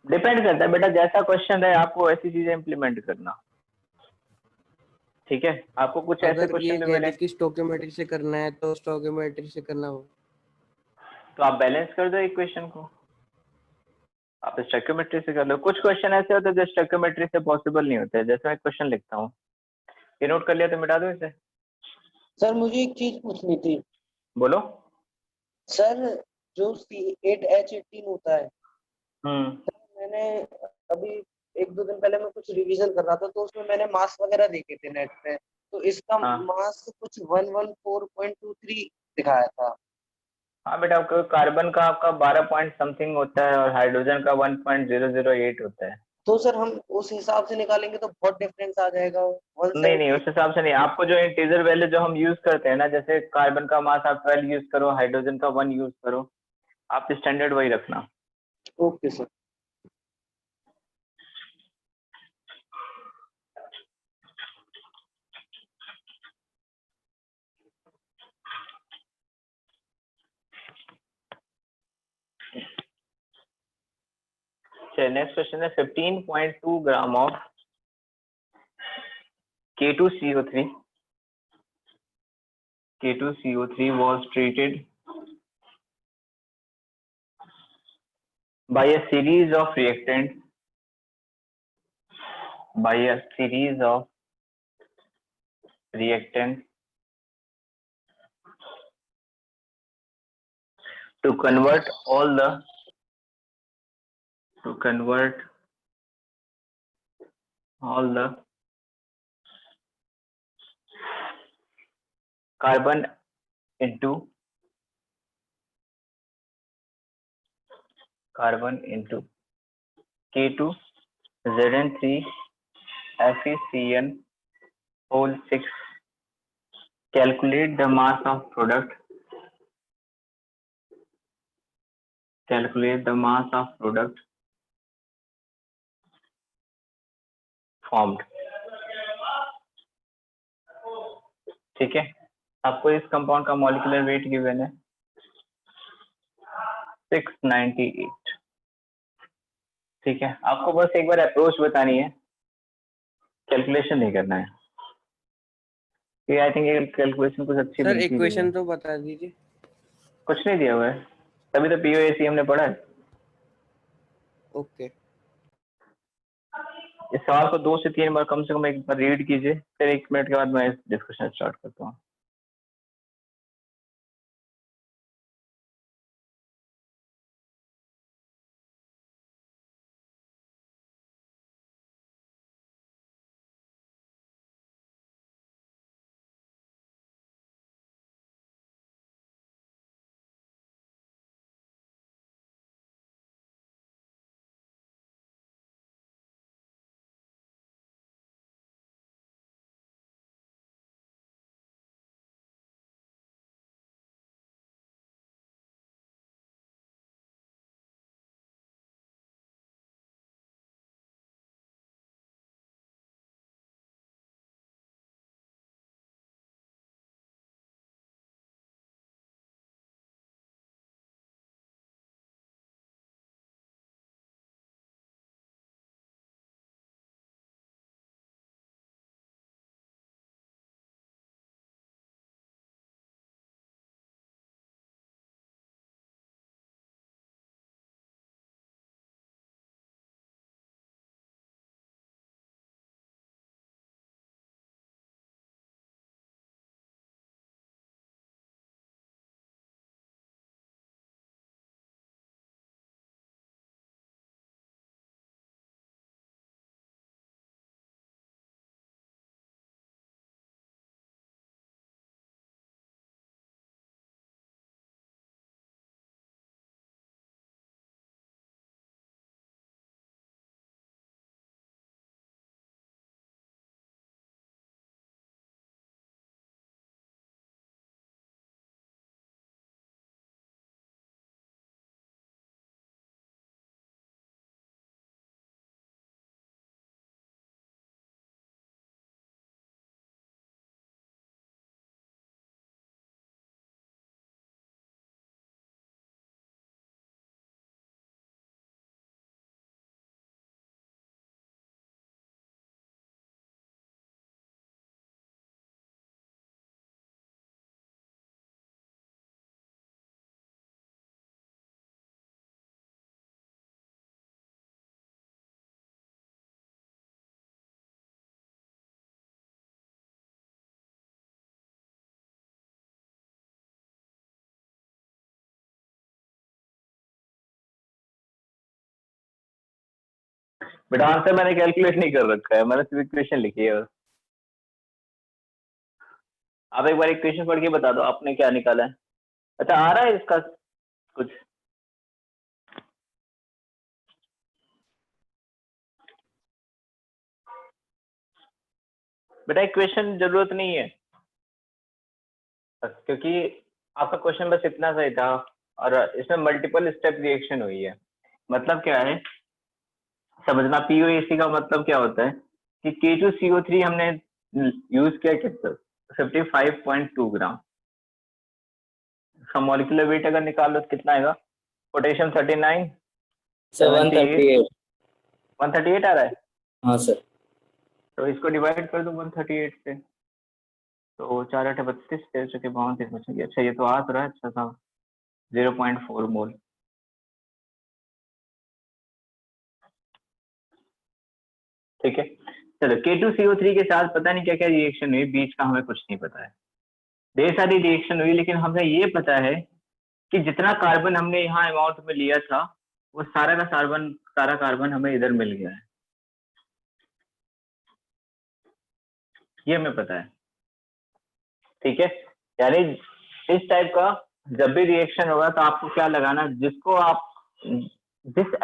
डिपेंड करता है बेटा, जैसा क्वेश्चन है आपको ऐसी चीजें इंप्लीमेंट करना। ठीक है, आपको कुछ ऐसे अगर ये क्वेश्चन भी कह मिले दे कि स्टोकियोमेट्री से करना है तो स्टोकियोमेट्री से करना हो। तो आप बैलेंस कर दो इक्वेशन को, आप स्टोइकियोमेट्री से कर लो। कुछ क्वेश्चन ऐसे होते हैं जो स्टोइकियोमेट्री से पॉसिबल नहीं होते। जैसे मैं क्वेश्चन लिखता हूँ, ये नोट कर लिया तो मिटा दो इसे। सर मुझे एक चीज पूछनी थी। बोलो। सर जो C8H18 होता है, मैंने अभी 1-2 दिन पहले मैं कुछ रिवीजन कर रहा था तो उसमें मैंने मास वगैरह देखे थे नेट पे, तो इसका हाँ मास कुछ 114.23 दिखाया था। हाँ बेटा, आपका कार्बन का आपका 12 पॉइंट समथिंग होता है और हाइड्रोजन का 1.008 होता है। तो सर हम उस हिसाब से निकालेंगे तो बहुत डिफरेंस आ जाएगा। नहीं नहीं, 170। उस हिसाब से नहीं, आपको जो इंटीजर वैल्यू जो हम यूज करते हैं ना, जैसे कार्बन का मास आप 12 यूज करो, हाइड्रोजन का 1 यूज करो, आप स्टैंडर्ड वही रखना। Okay sir. नेक्स्ट क्वेश्चन है 15.2 gram of K2CO3 was treated by a series of reactants to convert all the carbon into K2 Zn3 FeCN whole 6. Calculate the mass of product. Calculate the mass of product formed. ठीक है, आपको इस compound का molecular weight given है 698. ठीक है, आपको बस एक बार अप्रोच बतानी है, कैलकुलेशन नहीं करना है। ये आई थिंक ये कैलकुलेशन कुछ अच्छी सर बनती नहीं इक्वेशन है। तो बता दीजिए। कुछ नहीं दिया हुआ है, तभी तो पीओएसी हमने पढ़ा है। ओके इस सवाल को 2 से 3 बार कम से कम एक बार रीड कीजिए, फिर 1 मिनट के बाद मैं डिस्कशन स्टार्ट करता हूँ। बेटा आंसर मैंने कैलकुलेट नहीं कर रखा है, मैंने सिर्फ इक्वेशन लिखी है। आप एक बार इक्वेशन पढ़ के बता दो आपने क्या निकाला है। अच्छा आ रहा है इसका कुछ? बेटा इक्वेशन जरूरत नहीं है बस, क्योंकि आपका क्वेश्चन बस इतना सही था और इसमें मल्टीपल स्टेप रिएक्शन हुई है। मतलब क्या है समझना, पीओएसी का मतलब क्या होता है कि K2CO3 हमने यूज किया कितना 55.2 ग्राम। इसका मॉलिक्यूलर वेट अगर निकाल लो तो कितना आएगा? पोटेशियम 39, 138। 138 आ रहा है। हाँ सर। तो इसको डिवाइड कर दो 138 से, तो 4 8 32, 13 चौके 32 बचेंगे। अच्छा ये तो आ तो रहा है, अच्छा था 0.4 मोल। ठीक है चलो, K2CO3 के साथ पता नहीं क्या क्या रिएक्शन हुई बीच का, हमें कुछ नहीं पता है। ढेर सारी रिएक्शन हुई, लेकिन हमें ये पता है कि जितना कार्बन हमने यहाँ अमाउंट में लिया था वो सारा का सारा कार्बन हमें इधर मिल गया है, ये हमें पता है। ठीक है, यानी इस टाइप का जब भी रिएक्शन होगा तो आपको क्या लगाना, जिस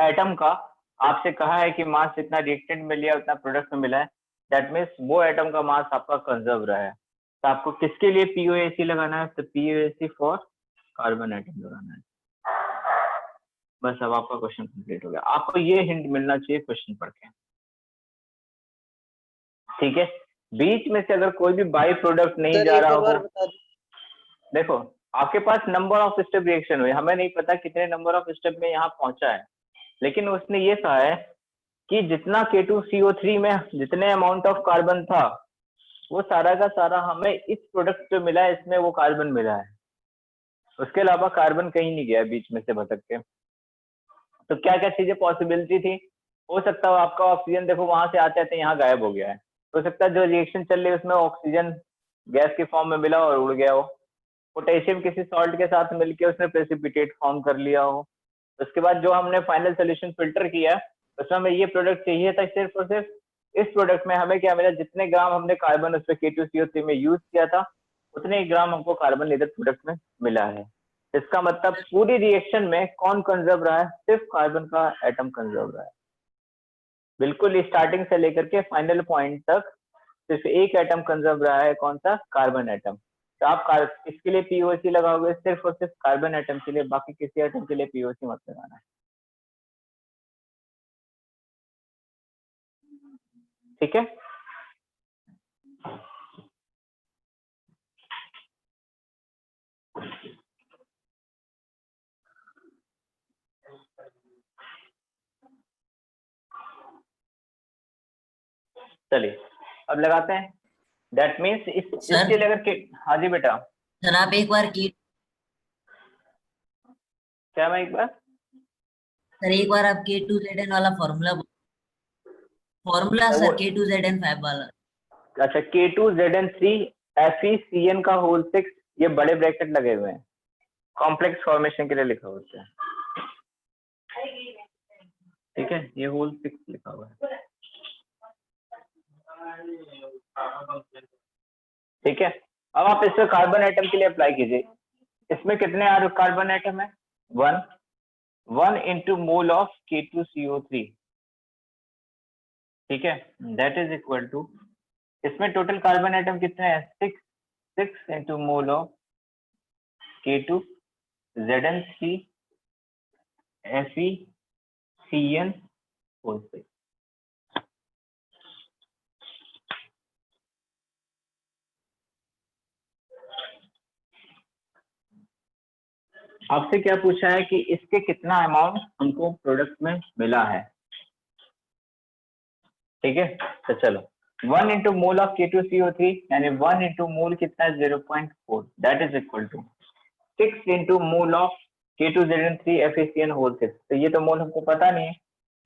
एटम का आपसे कहा है कि मास जितना रिएक्टेंट में लिया उतना प्रोडक्ट में मिला है, दैट मीन्स वो एटम का मास आपका कंजर्व रहा है। तो आपको किसके लिए पीओएसी लगाना है? तो पीओएसी फॉर कार्बन एटम लगाना है। बस अब आपका क्वेश्चन कंप्लीट हो गया। आपको ये हिंट मिलना चाहिए क्वेश्चन पढ़ के, ठीक है। बीच में से अगर कोई भी बाई प्रोडक्ट नहीं सर जा एक रहा और बार हो, बता दीजिए। देखो आपके पास नंबर ऑफ स्टेप रिएक्शन हुए, हमें नहीं पता कितने नंबर ऑफ स्टेप में यहाँ पहुंचा है, लेकिन उसने ये कहा है कि जितना K2CO3 में जितने अमाउंट ऑफ कार्बन था वो सारा का सारा हमें इस प्रोडक्ट जो मिला है इसमें वो कार्बन मिला है, उसके अलावा कार्बन कहीं नहीं गया बीच में से भटक के। तो क्या क्या चीजें पॉसिबिलिटी थी? हो सकता है आपका ऑक्सीजन देखो वहां से आते आते यहाँ गायब हो गया है, हो सकता है जो रिएक्शन चल रही है उसमें ऑक्सीजन गैस के फॉर्म में मिला और उड़ गया हो, पोटेशियम किसी सॉल्ट के साथ मिलकर उसने प्रेसिपिटेट फॉर्म कर लिया हो। उसके बाद जो हमने फाइनल सोल्यूशन फिल्टर किया उसमें हमें ये प्रोडक्ट चाहिए था, सिर्फ और सिर्फ इस प्रोडक्ट में हमें क्या मिला, जितने ग्राम हमने कार्बन उस पर K2CO3 में यूज किया था उतने ही ग्राम हमको कार्बन इधर प्रोडक्ट में मिला है। इसका मतलब पूरी रिएक्शन में कौन कंजर्व रहा है? सिर्फ कार्बन का एटम कंजर्व रहा है, बिल्कुल स्टार्टिंग से लेकर के फाइनल पॉइंट तक सिर्फ एक एटम कंजर्व रहा है, कौन सा? Carbon atom. तो आप इसके लिए पीओसी लगाओगे सिर्फ और सिर्फ कार्बन एटम के लिए, बाकी किसी एटम के लिए पीओसी मत लगाना है, ठीक है। चलिए अब लगाते हैं। दैट मीन्स इसके लिए अगर हाँ जी बेटा। सर आप एक बार के क्या मैं एक बार सर एक बार आप K2ZN वाला फॉर्मूला वो सर K2ZN5 वाला। अच्छा K2ZN3 FeCN का होल 6, ये बड़े ब्रैकेट लगे हुए हैं, कॉम्प्लेक्स फॉर्मेशन के लिए लिखा होता है, ठीक है। ये होल 6 लिखा हुआ है, ठीक है। अब आप इसमें कार्बन एटम के लिए अप्लाई कीजिए। इसमें कितने कार्बन एटम है? 1 इंटू मोल ऑफ K2CO3, ठीक है। दैट इज इक्वल टू, इसमें टोटल कार्बन एटम कितने हैं? 6 into mole of K2ZN3 FeCN whole 6। आपसे क्या पूछा है कि इसके कितना अमाउंट हमको प्रोडक्ट में मिला है, ठीक है। तो चलो 1 इंटू मोल ऑफ K2CO3 यानी 1 इंटू मोल कितना है? 0.4, that is equal to 6 into mole of K2ZN3 FeCN whole 6। तो ये तो मोल हमको पता नहीं है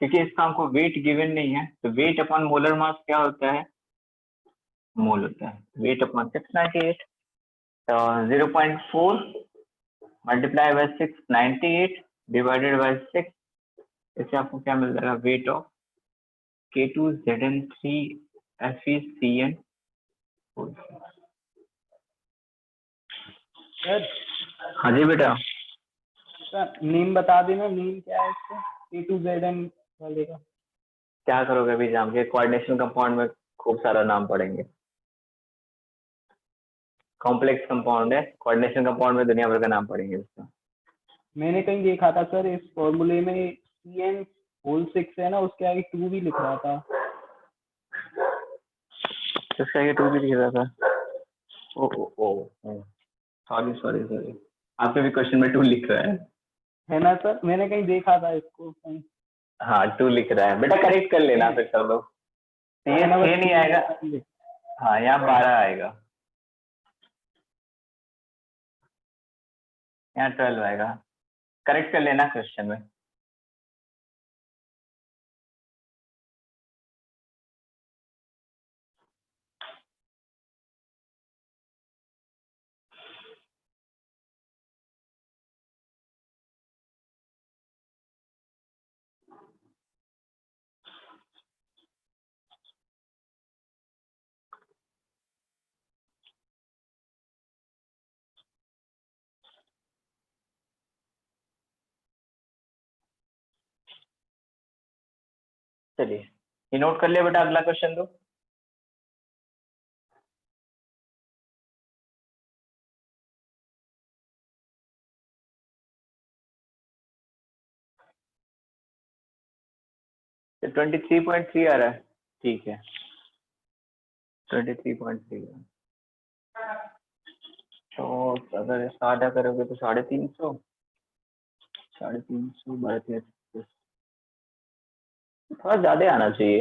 क्योंकि इसका हमको वेट गिवन नहीं है, तो वेट अपॉन मोलर मास क्या होता है? मोल होता है, वेट अपॉन 698, तो 0.4 मल्टीप्लाई बाय 698 डिवाइडेड बाय 6, इससे आपको क्या मिल जाएगा? Weight of K2ZN3 FeCN whole 6। Sir हाँ जी बेटा। सर नेम बता देना, नेम क्या है इसका K2ZN वाले का? क्या करोगे अभी जान के? कोऑर्डिनेशन कंपाउंड में खूब सारा नाम पढ़ेंगे, कॉम्प्लेक्स कंपाउंड है, कोऑर्डिनेशन कंपाउंड में दुनिया भर का नाम पढ़ेंगे उसका। मैंने कहीं देखा था सर इस फॉर्मूले में CN होल 6 है ना, उसके आगे 2 भी लिख रहा था। इसका ये 2 भी लिख रहा था? ओ ओ ओ सॉरी सॉरी सॉरी, आपके भी क्वेश्चन में 2 लिख रहा है ना सर, मैंने कहीं देखा था इसको कहीं। हाँ 2 लिख रहा है बेटा, करेक्ट कर लेना फिर सब लोग। तो ये 6 नहीं आएगा, हाँ यहाँ 12 आएगा, यहाँ 12 आएगा, करेक्ट कर लेना क्वेश्चन में। चलिए ये नोट कर लिया बेटा, अगला क्वेश्चन दो। तो 23.3 आ रहा है, ठीक है 23.3। तो अगर सादा करोगे तो 350, 350 12, थोड़ा ज्यादा आना चाहिए।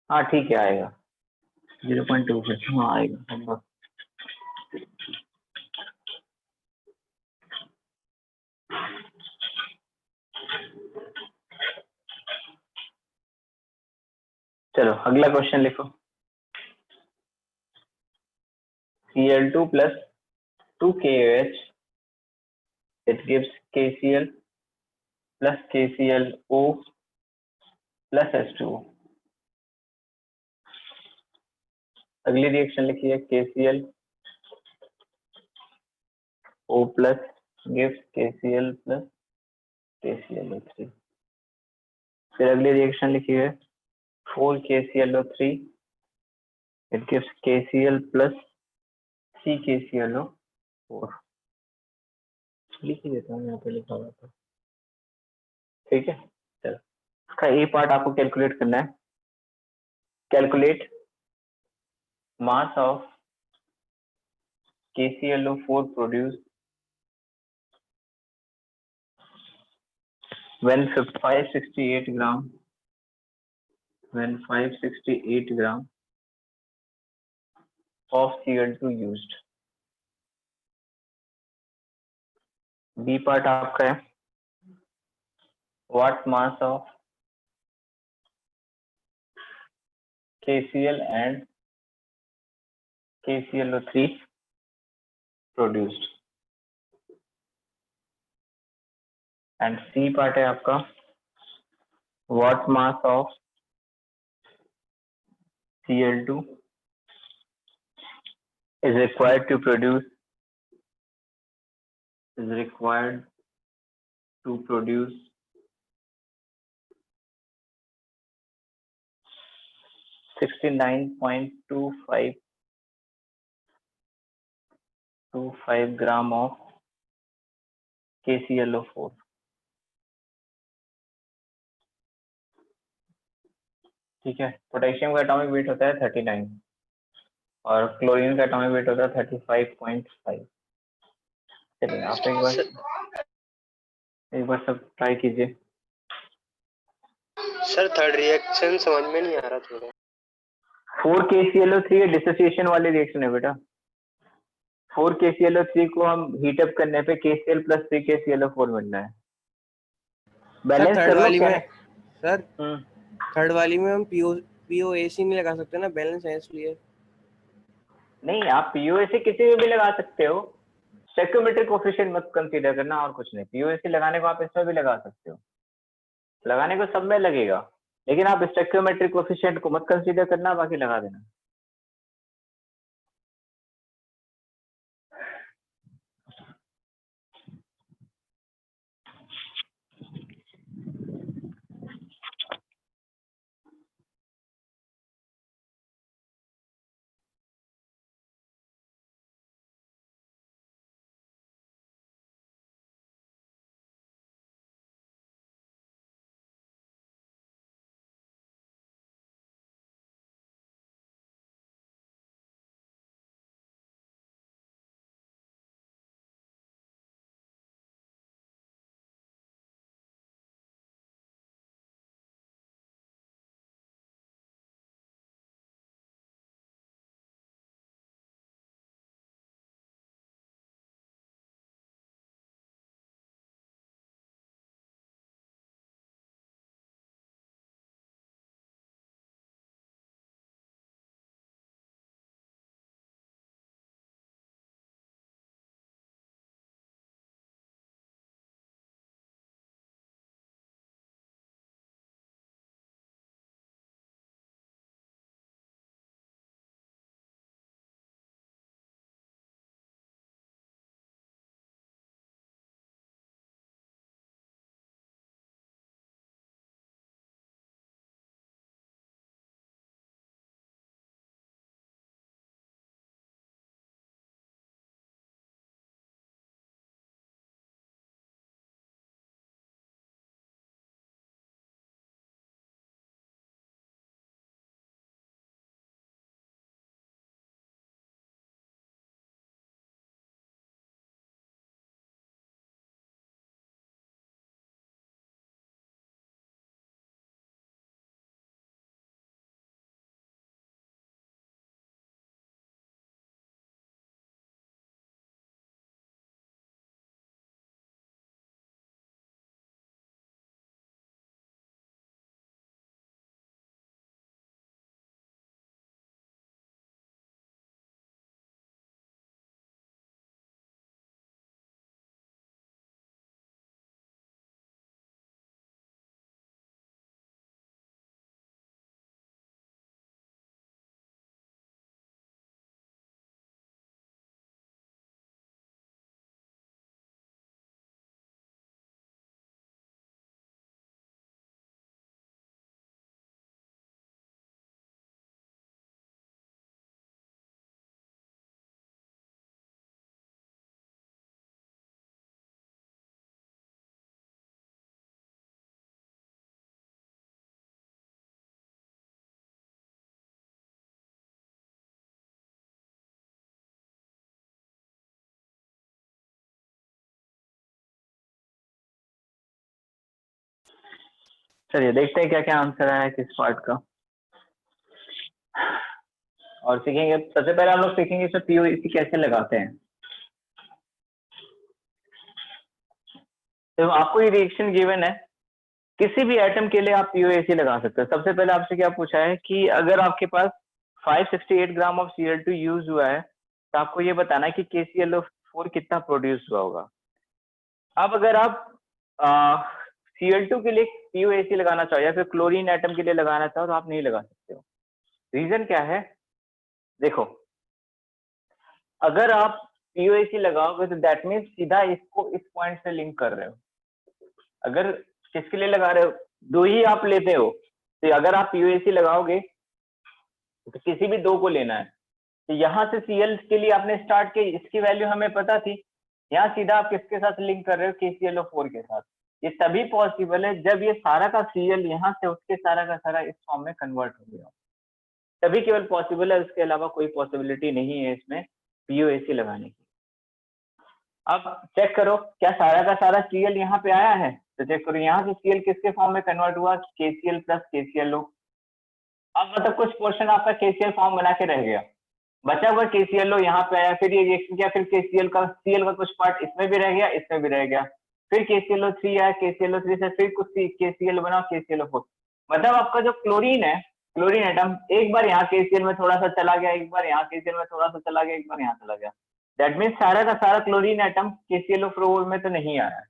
हाँ ठीक है आएगा 0.25, हाँ आएगा। चलो अगला क्वेश्चन लिखो। Cl2 plus 2KOH, it gives KCl plus KClO plus H2O। अगली रिएक्शन लिखिए KCl O plus gives KCl plus KClO3। फिर अगली रिएक्शन लिखिए 4KClO3, it gives KCl plus CKClO4। लिख ही देता हूँ, यहाँ पे लिखा हुआ था, ठीक है। चलो इसका ए पार्ट आपको कैलकुलेट करना है। Calculate mass of KClO4 produced when 568 gram, when 568 gram of Cl2 used। B part आपका है what mass of KCl and KClO3 produced, and C part है आपका what mass of Cl2 is required to produce 69.25 gram of KClO4। ठीक है। Potassium का atomic weight होता है 39 और क्लोरीन का एटॉमिक वेट होता है 35.5। चलिए आप एक बार सब ट्राई कीजिए। सर थर्ड रिएक्शन समझ में नहीं आ रहा थोड़ा। 4KClO3 डिसोसिएशन वाली रिएक्शन है बेटा। 4KClO3 को हम हीटअप करने पे KCl plus 3KClO4 मिलना है। बैलेंस थर्ड कर लो वाली क्या में है? सर, थर्ड वाली में हम POAC नहीं लगा सकते ना, बैलेंस है इसलिए। नहीं, आप POAC किसी में भी लगा सकते हो, स्टोइकियोमेट्रिक कोएफिशिएंट मत कंसीडर करना और कुछ नहीं। POAC लगाने को आप इसमें भी लगा सकते हो, लगाने को सब में लगेगा, लेकिन आप स्टोइकियोमेट्रिक कोएफिशिएंट को मत कंसीडर करना, बाकी लगा देना। चलिए देखते हैं क्या क्या आंसर आया है किस पार्ट का, और सीखेंगे। सबसे पहले हम लोग सीखेंगे इसमें पीओएसी कैसे लगाते हैं। तो आपको ये रिएक्शन गिवन है, किसी भी एटम के लिए आप पीओएसी लगा सकते हो। सबसे पहले आपसे क्या पूछा है कि अगर आपके पास 568 ग्राम ऑफ Cl2 यूज हुआ है तो आपको ये बताना है कि KClO4 कितना प्रोड्यूस हुआ होगा। अब अगर आप Cl2 के लिए पीओएसी लगाना चाहो या फिर क्लोरीन एटम के लिए लगाना चाहो तो आप नहीं लगा सकते हो। रीजन क्या है? देखो, अगर आप पीओएसी लगाओगे तो दैट मीन्स सीधा इसको इस पॉइंट से लिंक कर रहे हो। अगर किसके लिए लगा रहे हो, दो ही आप लेते हो, तो अगर आप पीओएसी लगाओगे तो किसी भी दो को लेना है। तो यहाँ से Cl के लिए आपने स्टार्ट की, इसकी वैल्यू हमें पता थी, यहाँ सीधा आप किसके साथ लिंक कर रहे हो, KClO4 के साथ। ये तभी पॉसिबल है जब ये सारा का Cl यहाँ से उसके सारा का सारा इस फॉर्म में कन्वर्ट हो गया, तभी केवल पॉसिबल है। उसके अलावा कोई पॉसिबिलिटी नहीं है इसमें पीओएसी लगाने की। अब चेक करो क्या सारा का सारा Cl यहाँ पे आया है, तो चेक करो यहाँ से Cl किसके फॉर्म में कन्वर्ट हुआ, KCl प्लस KClO। अब मतलब कुछ पोर्शन आपका KCl फॉर्म बना के रह गया, बचा हुआ KClO यहाँ पे आया, फिर ये रिएक्शन किया, फिर Cl का कुछ पार्ट इसमें भी रह गया, इसमें भी रह गया, फिर KClO3 आया, KClO3 से फिर कुछ KCl बना, KClO4। मतलब आपका जो क्लोरीन है, क्लोरीन एटम एक बार यहाँ KCl में थोड़ा सा चला गया, एक बार यहाँ KCl में थोड़ा सा चला गया, एक बार यहाँ चला गया। दैट मीन्स सारा का सारा क्लोरीन एटम KClO4 में तो नहीं आया है।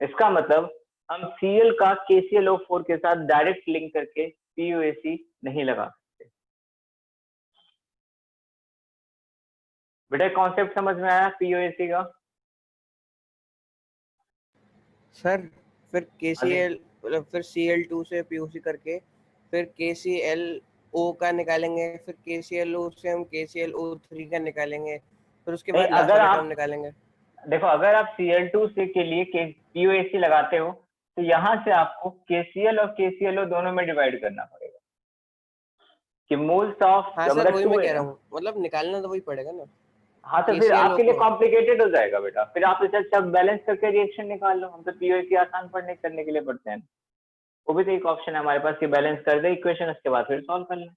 इसका मतलब हम Cl का KClO4 के साथ डायरेक्ट लिंक करके पीओएसी नहीं लगा सकते। बेटा कॉन्सेप्ट समझ में आया पीओएसी का? सर फिर KCl मतलब फिर Cl2 से POC करके फिर KClO का निकालेंगे, फिर KClO से हम KClO3 का निकालेंगे, फिर उसके बाद लास्ट वाला टर्म निकालेंगे। देखो, अगर आप Cl2 से के लिए पीओएसी लगाते हो तो यहाँ से आपको KCl और KClO दोनों में डिवाइड करना पड़ेगा कि मोल्स ऑफ, हाँ सर वही मैं कह रहा हूँ, मतलब निकालना तो वही पड़ेगा ना। हाँ तो फिर आपके लिए कॉम्प्लिकेटेड हो जाएगा बेटा, फिर आप इसे सब बैलेंस करके रिएक्शन निकाल लो। हम तो पीओएसी आसान पढ़ने करने के लिए पढ़ते हैं, वो भी तो एक ऑप्शन है हमारे पास कि बैलेंस कर दे इक्वेशन, उसके बाद फिर सॉल्व कर लें।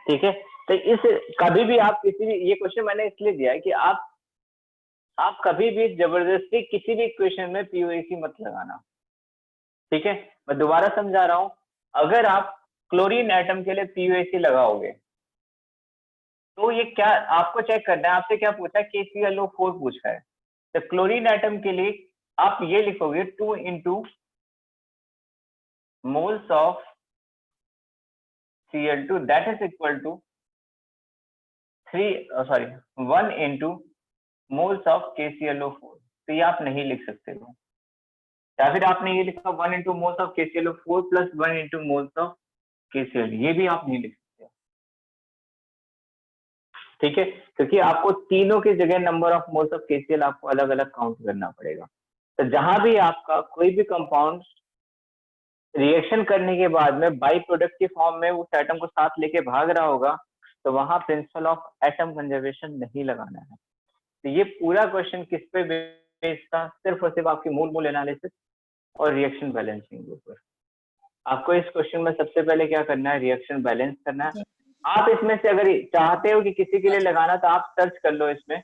ठीक है, तो इस कभी भी आप किसी भी, ये क्वेश्चन मैंने इसलिए दिया है कि आप कभी भी जबरदस्ती किसी भी इक्वेशन में पीओएसी मत लगाना। ठीक है, मैं दोबारा समझा रहा हूं, अगर आप क्लोरीन एटम के लिए पीओएसी लगाओगे तो ये क्या आपको चेक करना है, आपसे क्या पूछा, KClO4 पूछा है, तो क्लोरीन एटम के लिए आप ये लिखोगे 2 into moles of Cl2 that is equal to 1 into moles of KClO4। तो ये आप नहीं लिख सकते हो, या फिर आपने ये लिखा 1 into moles of KClO4 plus 1 into moles of KCl, ये भी आप नहीं लिख सकते। ठीक है, क्योंकि आपको तीनों की जगह number of moles of KCl आपको अलग अलग काउंट करना पड़ेगा। तो जहां भी आपका कोई भी कंपाउंड रिएक्शन करने के बाद में बाई प्रोडक्ट के फॉर्म में उस एटम को साथ लेके भाग रहा होगा तो वहां प्रिंसिपल ऑफ एटम कंजर्वेशन नहीं लगाना है। तो ये पूरा क्वेश्चन किस पे बेस्ड था, सिर्फ और सिर्फ आपकी मोल एनालिसिस और रिएक्शन बैलेंसिंग के ऊपर। आपको इस क्वेश्चन में सबसे पहले क्या करना है, रिएक्शन बैलेंस करना है। आप इसमें से अगर चाहते हो कि किसी के लिए लगाना तो आप सर्च कर लो, इसमें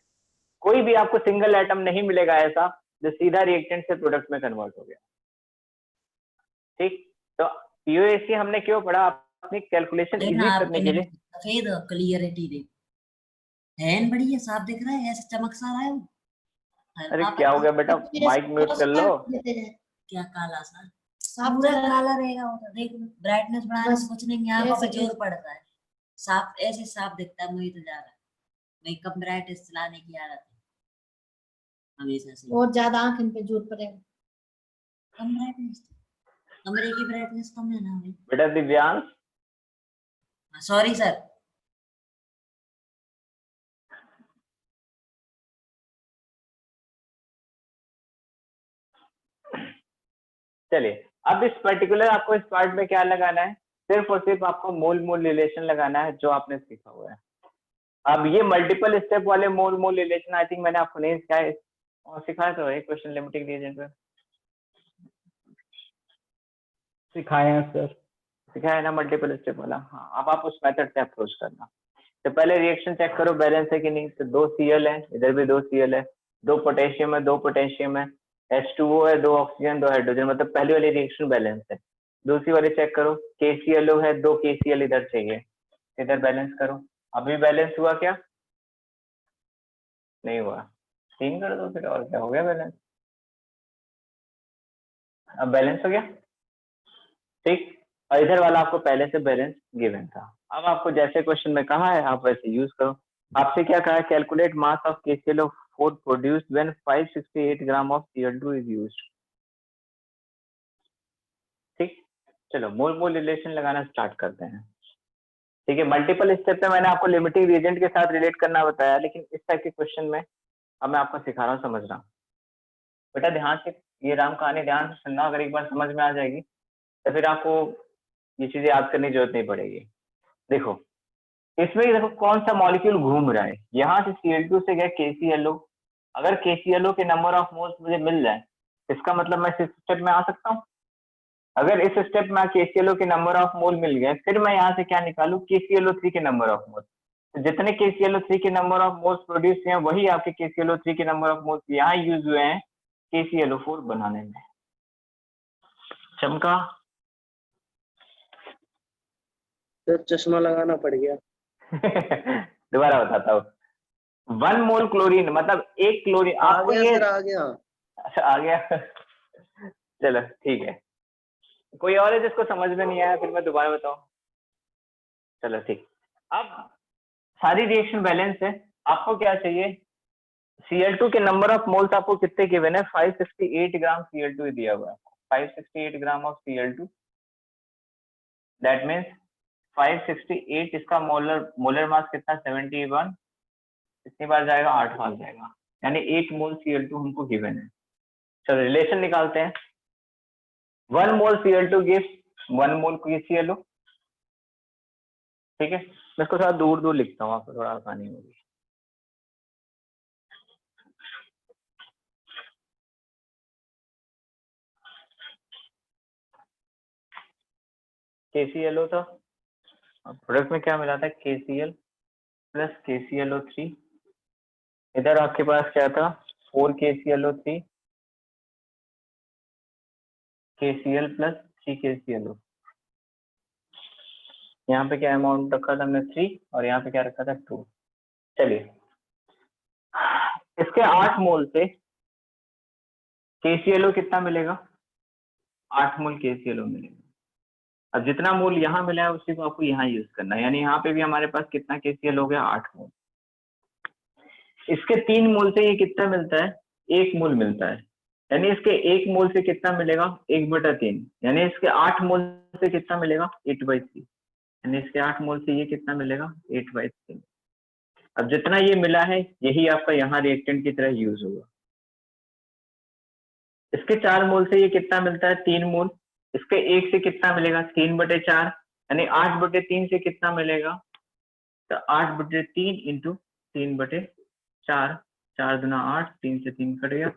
कोई भी आपको सिंगल एटम नहीं मिलेगा ऐसा जो सीधा रिएक्टेंट से प्रोडक्ट में कन्वर्ट हो गया। ठीक, तो पीओएसी हमने क्यों पढ़ा, अपनी कैलकुलेशन इजी करने के लिए। सफेद क्लियरिटी दे हैन बढ़िया साफ दिख रहा है, ऐसे चमक सा रहा है वो। अरे क्या हो गया बेटा, माइक म्यूट कर लो। क्या काला सा पूरा काला रहेगा वो, तो देख ब्राइटनेस बढ़ाने से कुछ नहीं, यहाँ पर जोर पड़ता है, साफ ऐसे साफ दिखता है। मुझे तो जा रहा है, मैं कम ब्राइटनेस चलाने की आदत है हमेशा से, और ज्यादा आंख इन पे जोर पड़ेगा। कम ब्राइटनेस, कमरे की ब्राइटनेस कम है ना बेटा दिव्यांश। Sorry sir. चलिए, अब इस पर्टिकुलर आपको इस पार्ट में क्या लगाना है, सिर्फ और सिर्फ आपको मोल रिलेशन लगाना है जो आपने सीखा हुआ है। अब ये मल्टीपल स्टेप वाले मोल रिलेशन आई थिंक मैंने आपको नहीं सिखाया, और सिखाया तो है क्वेश्चन लिमिटिंग रिएजेंट में। सिखाए हैं सर। सिखाया है ना मल्टीपल स्टेप वाला। हाँ, अब आप उस मेथड से अप्रोच करना। तो पहले रिएक्शन चेक करो बैलेंस है कि नहीं। तो 2 Cl है, इधर भी 2 Cl है, 2 पोटेशियम है, 2 पोटेशियम है, H2O है, 2 ऑक्सीजन 2 हाइड्रोजन, मतलब पहली वाली रिएक्शन बैलेंस है। दूसरी वाली चेक करो, KClO है, 2 KCl इधर चाहिए, इधर बैलेंस करो। अभी बैलेंस हुआ क्या? नहीं हुआ। 3 कर दो फिर, और क्या, हो गया बैलेंस। अब बैलेंस हो गया, ठीक। और इधर वाला आपको पहले से बैलेंस गिवन था। अब आपको जैसे क्वेश्चन में कहा है आप वैसे यूज करो। आपसे क्या कहा है? Calculate mass of KClO4 produced when 568 gram of Cl2 is used. ठीक, चलो मोल मोल रिलेशन लगाना स्टार्ट करते हैं। ठीक है, मल्टीपल स्टेप पे मैंने आपको लिमिटिंग रिएजेंट के साथ रिलेट करना बताया, लेकिन इस टाइप के क्वेश्चन में अब मैं आपको सिखा रहा हूँ समझना। बेटा ध्यान से ये राम कहानी ध्यान से सुनना, अगर एक बार समझ में आ जाएगी तो फिर आपको ये चीजें याद करने की जरूरत नहीं पड़ेगी। देखो इसमें देखो कौन सा मॉलिक्यूल घूम रहा है, यहाँ से Cl2 से गया KClO। अगर KClO के नंबर ऑफ मोल्स मुझे मिल जाए, इसका मतलब मैं इस स्टेप में आ सकता हूँ। अगर इस स्टेप में KClO के नंबर ऑफ मोल मिल गए, फिर मैं यहाँ से क्या निकालू? KClO3 के नंबर ऑफ मोल। तो जितने KClO3 के नंबर ऑफ मोल्स प्रोड्यूस हुए हैं, वही आपके KClO3 के नंबर ऑफ मोल्स यहाँ यूज हुए हैं KClO4 बनाने में। चमका? तो चश्मा लगाना पड़ गया। दोबारा बताता हूँ। 1 मोल क्लोरीन मतलब 1 क्लोरीन आ आपको गया ये। सर, आ गया। अच्छा आ गया। चलो ठीक है, कोई और है जिसको समझ में नहीं आया? फिर मैं दोबारा बताऊं। चलो ठीक। अब सारी रिएक्शन बैलेंस है। आपको क्या चाहिए? Cl2 के नंबर ऑफ मोल्स आपको कितने गिवन है? 568 ग्राम Cl2 दिया हुआ है। 568 gram of Cl2, that means 568, इसका मोलर मास कितना? 71। कितनी बार जाएगा? 8 बार जाएगा, यानी 8 मोल Cl2 हमको गिवन है। चलो रिलेशन निकालते हैं। 1 मोल Cl2 गिव्स 1 मोल KClO। ठीक है, मैं इसको थोड़ा दूर दूर लिखता हूँ, आपको थोड़ा आसानी होगी। KClO था, प्रोडक्ट में क्या मिला था? KCl plus KClO3। इधर आपके पास क्या था? 4 KClO3, KCl प्लस 3 KClO। यहाँ पे क्या अमाउंट रखा था हमने? 3, और यहाँ पे क्या रखा था? 2। चलिए, इसके 8 मोल से KClO कितना मिलेगा? 8 मोल KClO मिलेगा। अब जितना मोल यहाँ मिला है उसी को आपको यहाँ यूज करना है, यानी यहाँ पे भी हमारे पास कितना KCl हो गया? 8 मोल। इसके 3 मोल से ये कितना मिलता है? 1 मोल मिलता है, यानी इसके 1 मोल से कितना मिलेगा? 1/3, यानी इसके 8 मोल से कितना मिलेगा? 8/3, यानी इसके 8 मोल से ये कितना मिलेगा? 8/3। अब जितना ये मिला है यही आपका यहाँ रिएक्टेंट की तरह यूज होगा। इसके 4 मोल से ये कितना मिलता है? 3 मोल। इसके 1 से कितना मिलेगा? 3/4, यानी 8/3 से कितना मिलेगा? तो 8/3 इंटू 3/4, 4 दूना 8, 3 से 3 कट गया।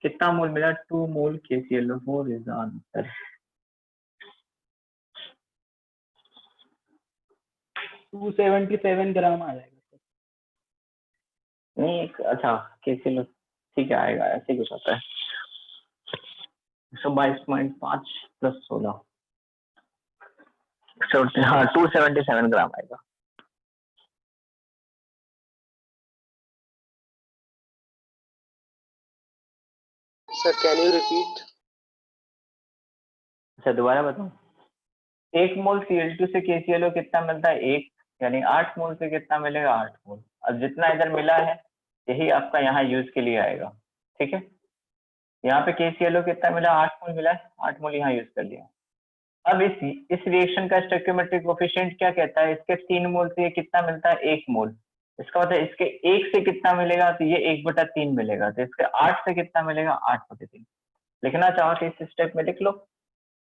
कितना मोल मिला? 2 मोल KClO4 इज द आंसर। 277 ग्राम आ जाएगा। नहीं, अच्छा KClO ठीक है, आएगा, ऐसे कुछ होता है। 122.5 प्लस 16, हाँ 277 ग्राम आएगा। Sir can you repeat? अच्छा दोबारा बताऊं। 1 मोल Cl2 से KClO कितना मिलता है? 1, यानी 8 मोल से कितना मिलेगा? 8 मोल। अब जितना इधर मिला है यही आपका यहाँ यूज के लिए आएगा। ठीक है, यहाँ पे KClO कितना मिला? 8 मोल मिला है, 8 मोल यहाँ यूज कर लिया। अब इस रिएक्शन का स्टोइकियोमेट्रिक कोफिशिएंट क्या कहता है? इसके 3 मोल से ये कितना मिलता है? 1 मोल। इसका मतलब इसके 1 से कितना मिलेगा? तो ये 1/3 मिलेगा। तो इसके 8 से कितना मिलेगा? 8/3। लिखना चाहो तो इस स्टेप में लिख लो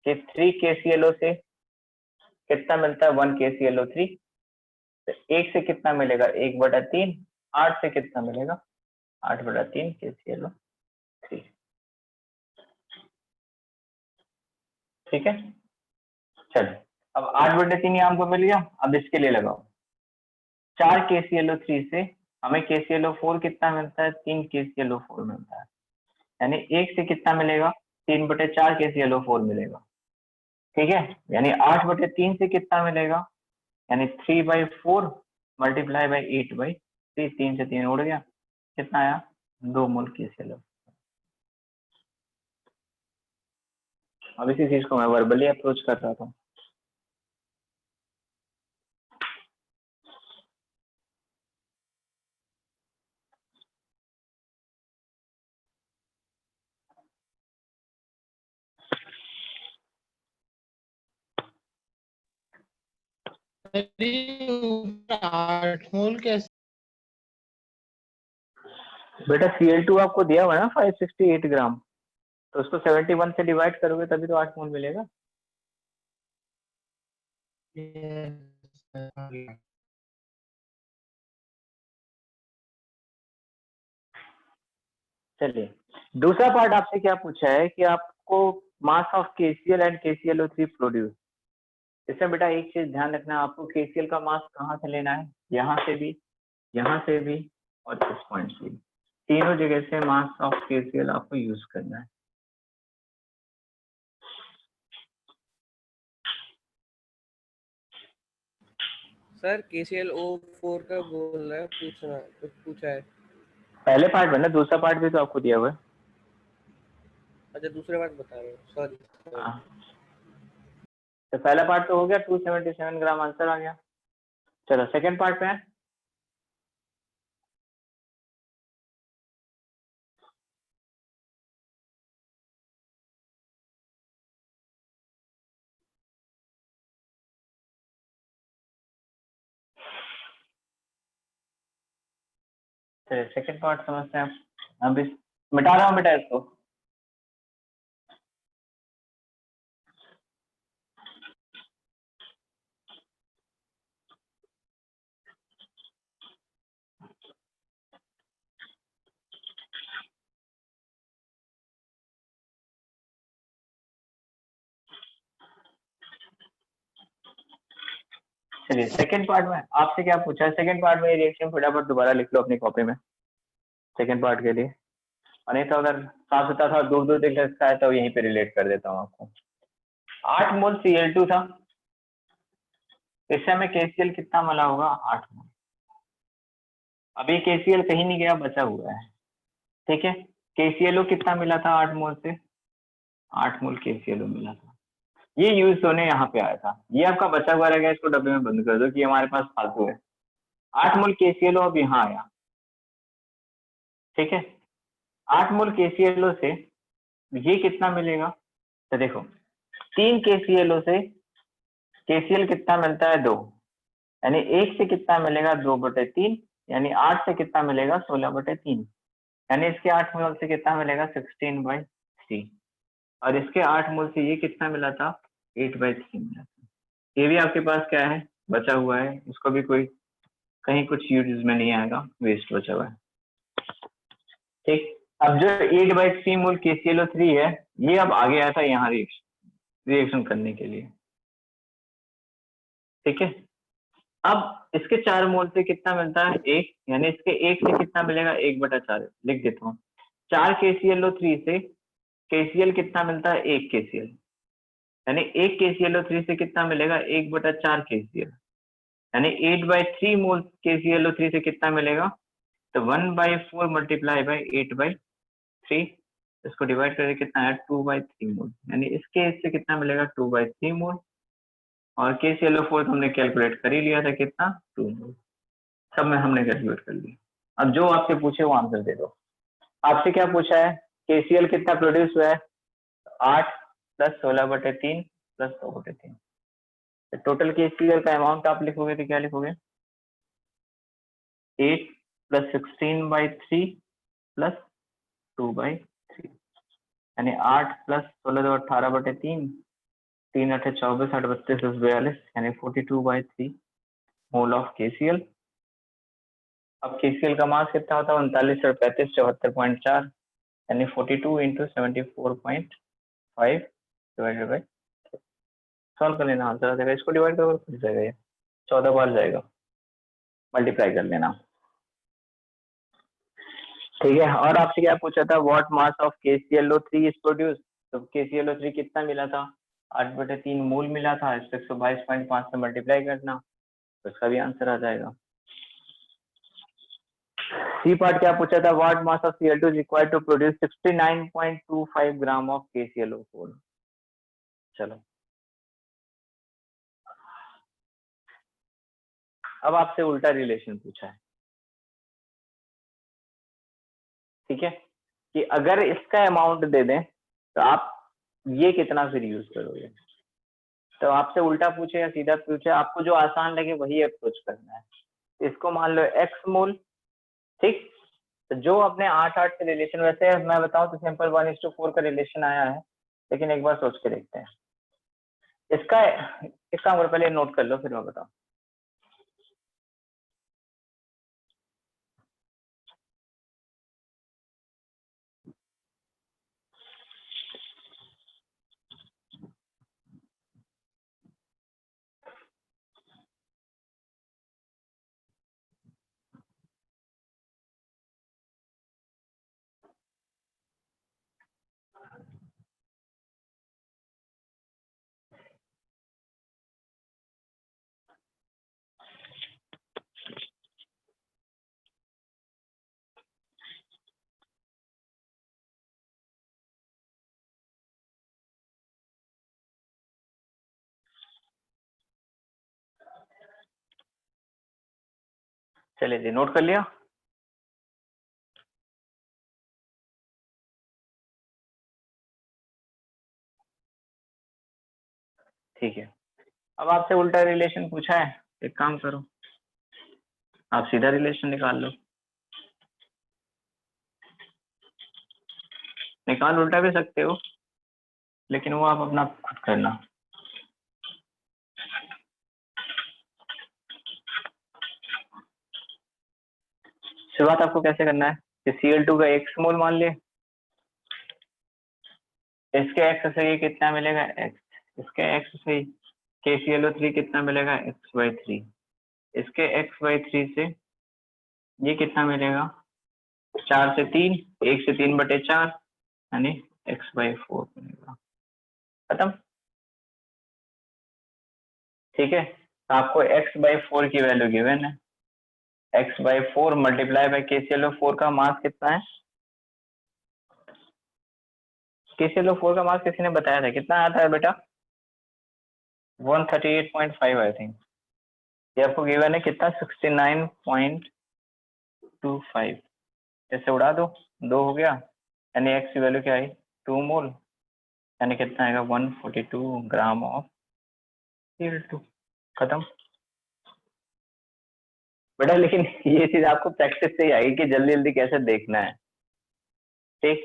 कि 3 KClO से कितना मिलता है? 1 KClO3। तो 1 से कितना मिलेगा? 1/3। 8 से कितना मिलेगा? 8/3 KClO3। ठीक है, चलो अब 8/3 यहाँ हमको मिल गया। अब इसके लिए लगाओ 4 KClO3 से हमें KClO4 कितना मिलता है, 3 KClO4 मिलता है, यानी 1 से कितना मिलेगा, 3/4 KClO4 मिलेगा। ठीक है, यानी 8/3 से कितना मिलेगा, यानी 3/4 मल्टीप्लाई बाई 8/3, 3 से 3 उड़ गया, कितना आया 2 मोल KClO। अब इसी चीज को मैं वर्बली अप्रोच कर रहा था। बेटा Cl2 आपको दिया हुआ है ना 568 ग्राम, तो उसको 71 से डिवाइड करोगे तभी तो 8 मोल मिलेगा। चलिए दूसरा पार्ट आपसे क्या पूछा है कि आपको mass of KCl and KClO3 produce. इसमें बेटा एक चीज ध्यान रखना, आपको KCl का मास कहाँ से लेना है, यहाँ से भी, यहाँ से भी और इस पॉइंट से भी, तीनों जगह से मास ऑफ KCl आपको यूज करना है। सर KClO4 का बोल रहा है, पूछा है। पहले पार्ट में ना, दूसरा पार्ट भी तो आपको दिया हुआ है। अच्छा दूसरे बात बता रहे हो, सॉरी। तो पहला पार्ट तो हो गया, 277 ग्राम आंसर आ गया। चलो सेकंड पार्ट में सेकंड पार्ट समझते हैं। अब इस मिटा रहा हूँ बेटा इसको। चलिए सेकंड पार्ट में आपसे क्या पूछा है, सेकंड पार्ट में रिएक्शन फटाफट दोबारा लिख लो अपनी कॉपी में सेकंड पार्ट के लिए, और नहीं तो अगर साफ सुथरा था दूर दूर दिख सकता है तो यहीं पे रिलेट कर देता हूँ आपको। 8 मोल Cl2 था, इससे हमें KCl कितना मिला होगा, 8 मोल। अभी KCl कहीं नहीं गया, बचा हुआ है। ठीक है, KClO कितना मिला था 8 मोल से, 8 मोल KClO मिला था। ये यूज होने यहाँ पे आया था, ये आपका बचा हुआ रहेगा, इसको डब्बे में बंद कर दो कि हमारे पास फालतू है। 8 मोल KClO अब यहाँ आया। ठीक है, 8 मोल KClO से ये कितना मिलेगा, तो देखो 3 KClO से KCl कितना मिलता है 2, यानी 1 से कितना मिलेगा 2/3, यानी 8 से कितना मिलेगा 16/3, यानी इसके 8 मोल से कितना मिलेगा 16/3, और इसके 8 मोल से ये कितना मिला था 8/3 मिला था। ये भी आपके पास क्या है, बचा हुआ है, इसको भी कोई कहीं कुछ यूज में नहीं आएगा, वेस्ट बचा हुआ है। ठीक, अब जो 8/3 मोल KClO3 है, ये अब आगे आया था यहाँ रिएक्शन करने के लिए। ठीक है, अब इसके 4 मोल से कितना मिलता है 1, यानी इसके 1 से कितना मिलेगा 1/4, लिख देता हूँ। 4 KClO3 से KCl कितना मिलता है 1 KCl, यानी 1 KClO3 से कितना मिलेगा 1/4 KCl, यानी 8/3 मोल KClO3 से कितना मिलेगा, तो 1/4 मल्टीप्लाई बाई 8/3, इसको डिवाइड करके कितना है 2/3 मोल, यानी इसके इससे कितना मिलेगा 2/3 मोल, और KClO4 तो हमने कैलकुलेट कर ही लिया था कितना 2 मोल, सब में हमने कैलकुलेट कर लिया। अब जो आपसे पूछे वो आंसर दे दो। आपसे क्या पूछा है, KCl कितना प्रोड्यूस हुआ है, 8 + 16/3 + 2/3, टोटल KCl का अमाउंट आप लिखोगे तो क्या लिखोगे, 8 + 16/3 + 2/3, यानी 8 + 16 = 18/3, 3 8 24, 8 32 10 42, यानी 42/3 मोल ऑफ KCl। अब KCl का मास कितना होता है 39 और 35 74.4, यानी 42 × 74.5 डिवाइडेड बाई। सॉल्व कर लेना, आंसर आ जाएगा। इसको डिवाइड करो, खुल जाएगा, ये 14 बार जाएगा, मल्टीप्लाई कर लेना। ठीक है, और आपसे क्या पूछा था, what mass of KClO3 is produce. तो KClO3 कितना मिला था, 8/3 मोल मिला था, इसको 122.5 से मल्टीप्लाई करना, तो इसका भी आंसर आ जाएगा। सी पार्ट क्या पूछा था, what mass of Cl2 is required to produce 69.25 gram of KClO4। चलो अब आपसे उल्टा रिलेशन पूछा है, ठीक है, कि अगर इसका अमाउंट दे दें तो आप ये कितना फिर यूज करोगे। तो आपसे उल्टा पूछे या सीधा पूछे, आपको जो आसान लगे वही अप्रोच करना है। इसको मान लो x मोल, ठीक, तो जो अपने 8-8 से रिलेशन, वैसे मैं बताऊं तो सिंपल 1:4 का रिलेशन आया है, लेकिन एक बार सोच के देखते हैं इसका। एक काम करो, पहले नोट कर लो फिर मैं बताऊं। चलिए जी, नोट कर लिया। ठीक है, अब आपसे उल्टा रिलेशन पूछा है, एक काम करो, आप सीधा रिलेशन निकाल लो। निकाल उल्टा भी सकते हो, लेकिन वो आप अपना खुद करना। शुरुआत आपको कैसे करना है कि Cl2 का x मोल मान लिए, इसके x से ये कितना मिलेगा x, इसके x से KClO3 कितना मिलेगा x/3, इसके x/3 से ये कितना मिलेगा 4 से 3, 1 से 3/4 यानी x/4 मिलेगा, खत्म। ठीक है, तो आपको x/4 की वैल्यू गिवन है, x/4 मल्टीप्लाई बाय KClO4 का मास कितना है, KClO4 का मास किसी ने बताया था, कितना आया था बेटा, 138.5 आई थिंक। ये आपको गिवन है कितना, 69.25। ऐसे उड़ा दो, 2 हो गया, यानी x की वैल्यू क्या आई, 2 मोल, यानी कितना आएगा 142 ग्राम ऑफ Cl2, खत्म बेटा। लेकिन ये चीज आपको प्रैक्टिस से ही आएगी कि जल्दी जल्दी कैसे देखना है, ठीक।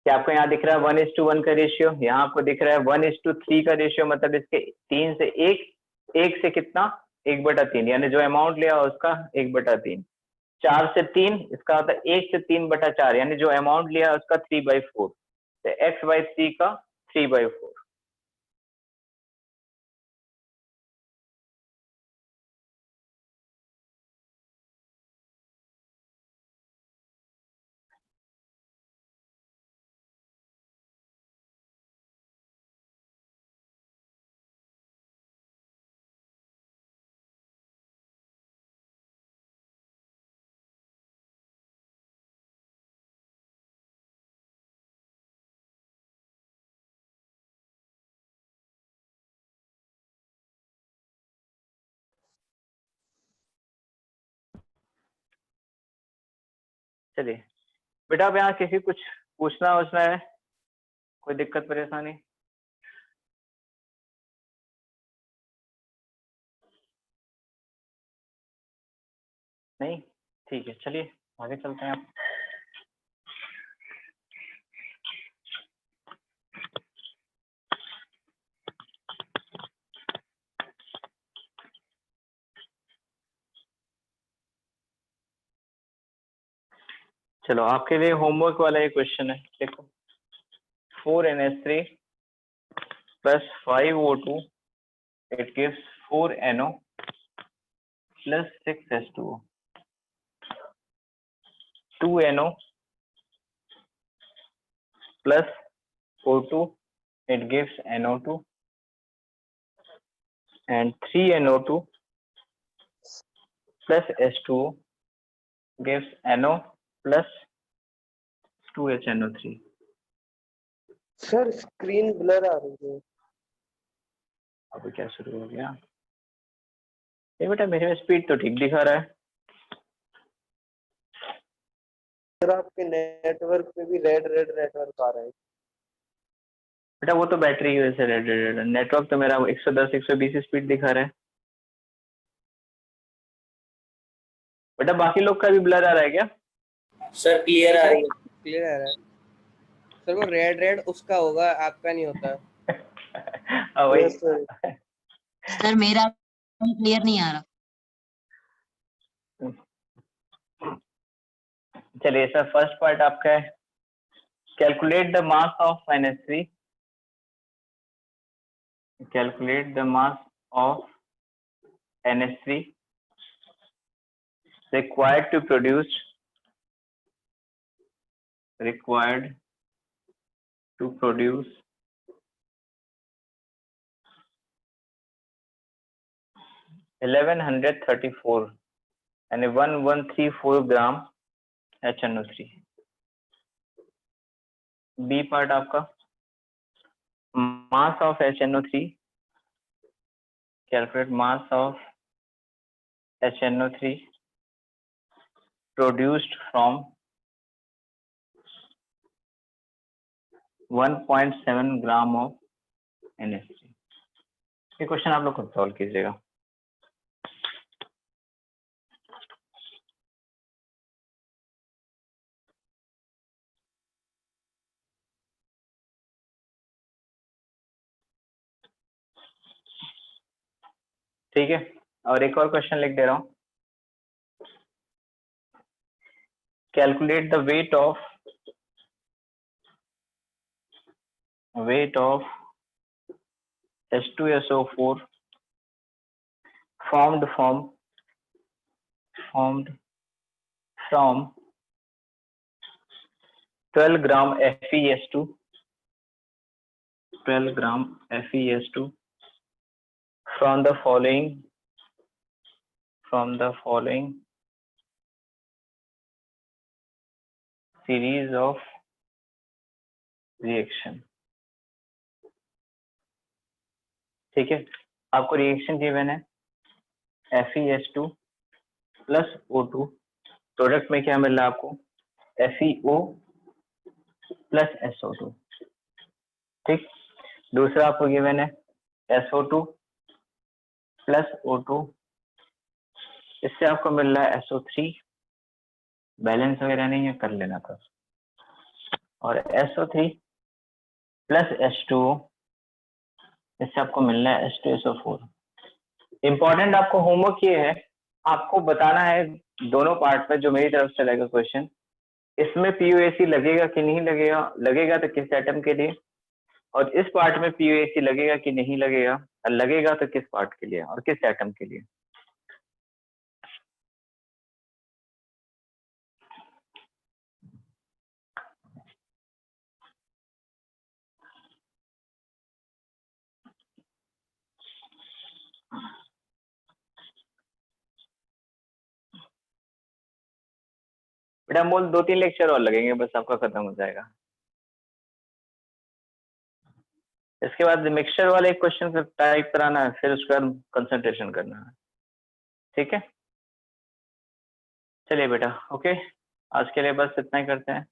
क्या आपको यहाँ दिख रहा है 1:1 का रेशियो, यहाँ आपको दिख रहा है 1:3 का रेशियो, मतलब इसके 3 से 1 से कितना 1/3, यानी जो अमाउंट लिया उसका 1/3, 4 से 3 इसका होता है 1 से 3/4, यानी जो अमाउंट लिया उसका 3/4, तो x/3 का 3/4। चलिए बेटा, अब यहाँ किसी कुछ पूछना है, कोई दिक्कत परेशानी? नहीं, ठीक है, चलिए आगे चलते हैं। आप चलो, आपके लिए होमवर्क वाला ये क्वेश्चन है, देखो 4NH3 + 5O2 it gives 4NO plus 6H2O. 2NO plus O2, it gives NO2, and 3NO2 plus H2O gives NO plus 2HNO3. Sir screen blur आ रही है। अब क्या शुरू हो गया? ये बेटा मेरे में स्पीड तो ठीक दिखा रहा है। सर आपके नेटवर्क पे भी रेड नेटवर्क आ रहा है। बेटा वो तो बैटरी की वजह से रेड नेटवर्क तो मेरा 110 120 स्पीड दिखा रहा है। बेटा बाकी लोग का भी ब्लर आ रहा है क्या? सर क्लियर आ रही है। क्लियर आ रहा है सर। वो रेड उसका होगा, आपका नहीं होता। वही Yes, sir. सर मेरा क्लियर नहीं आ रहा। चलिए सर, फर्स्ट पार्ट आपका है calculate the mass of NH3। Calculate the mass of NH3 required to produce 1134 यानी 1134 ग्राम HNO3। बी पार्ट आपका mass of HNO3, calculate mass of HNO3 produced from 1.7 gram of NH3। ये question आप लोग खुद solve कीजिएगा। ठीक है, और एक और क्वेश्चन लिख दे रहा हूं। Calculate the weight of H2SO4 formed from 12 gram FeS2 from the following series of reaction। ठीक है, आपको रिएक्शन गिवन है FeS2 प्लस O2, प्रोडक्ट में क्या मिल रहा है आपको FeO प्लस SO2। ठीक, दूसरा आपको गिवन है SO2 प्लस O2, इससे आपको मिल रहा है SO3, बैलेंस वगैरह नहीं है, कर लेना था, और SO3 प्लस H2O, इससे आपको मिल रहा है H2SO4। इंपॉर्टेंट आपको होमवर्क ये है, आपको बताना है दोनों पार्ट में जो मेरी तरफ से रहेगा क्वेश्चन, इसमें POAC लगेगा कि नहीं लगेगा, लगेगा तो किस एटम के लिए, और इस पार्ट में POAC लगेगा कि नहीं लगेगा, और लगेगा तो किस पार्ट के लिए और किस एटम के लिए। बेटा मोल 2-3 लेक्चर और लगेंगे, बस आपका खत्म हो जाएगा। इसके बाद मिक्सचर वाले एक क्वेश्चन टाइप कराना है, फिर उसके बाद कंसंट्रेशन करना है। ठीक है, चलिए बेटा, ओके, आज के लिए बस इतना ही करते हैं।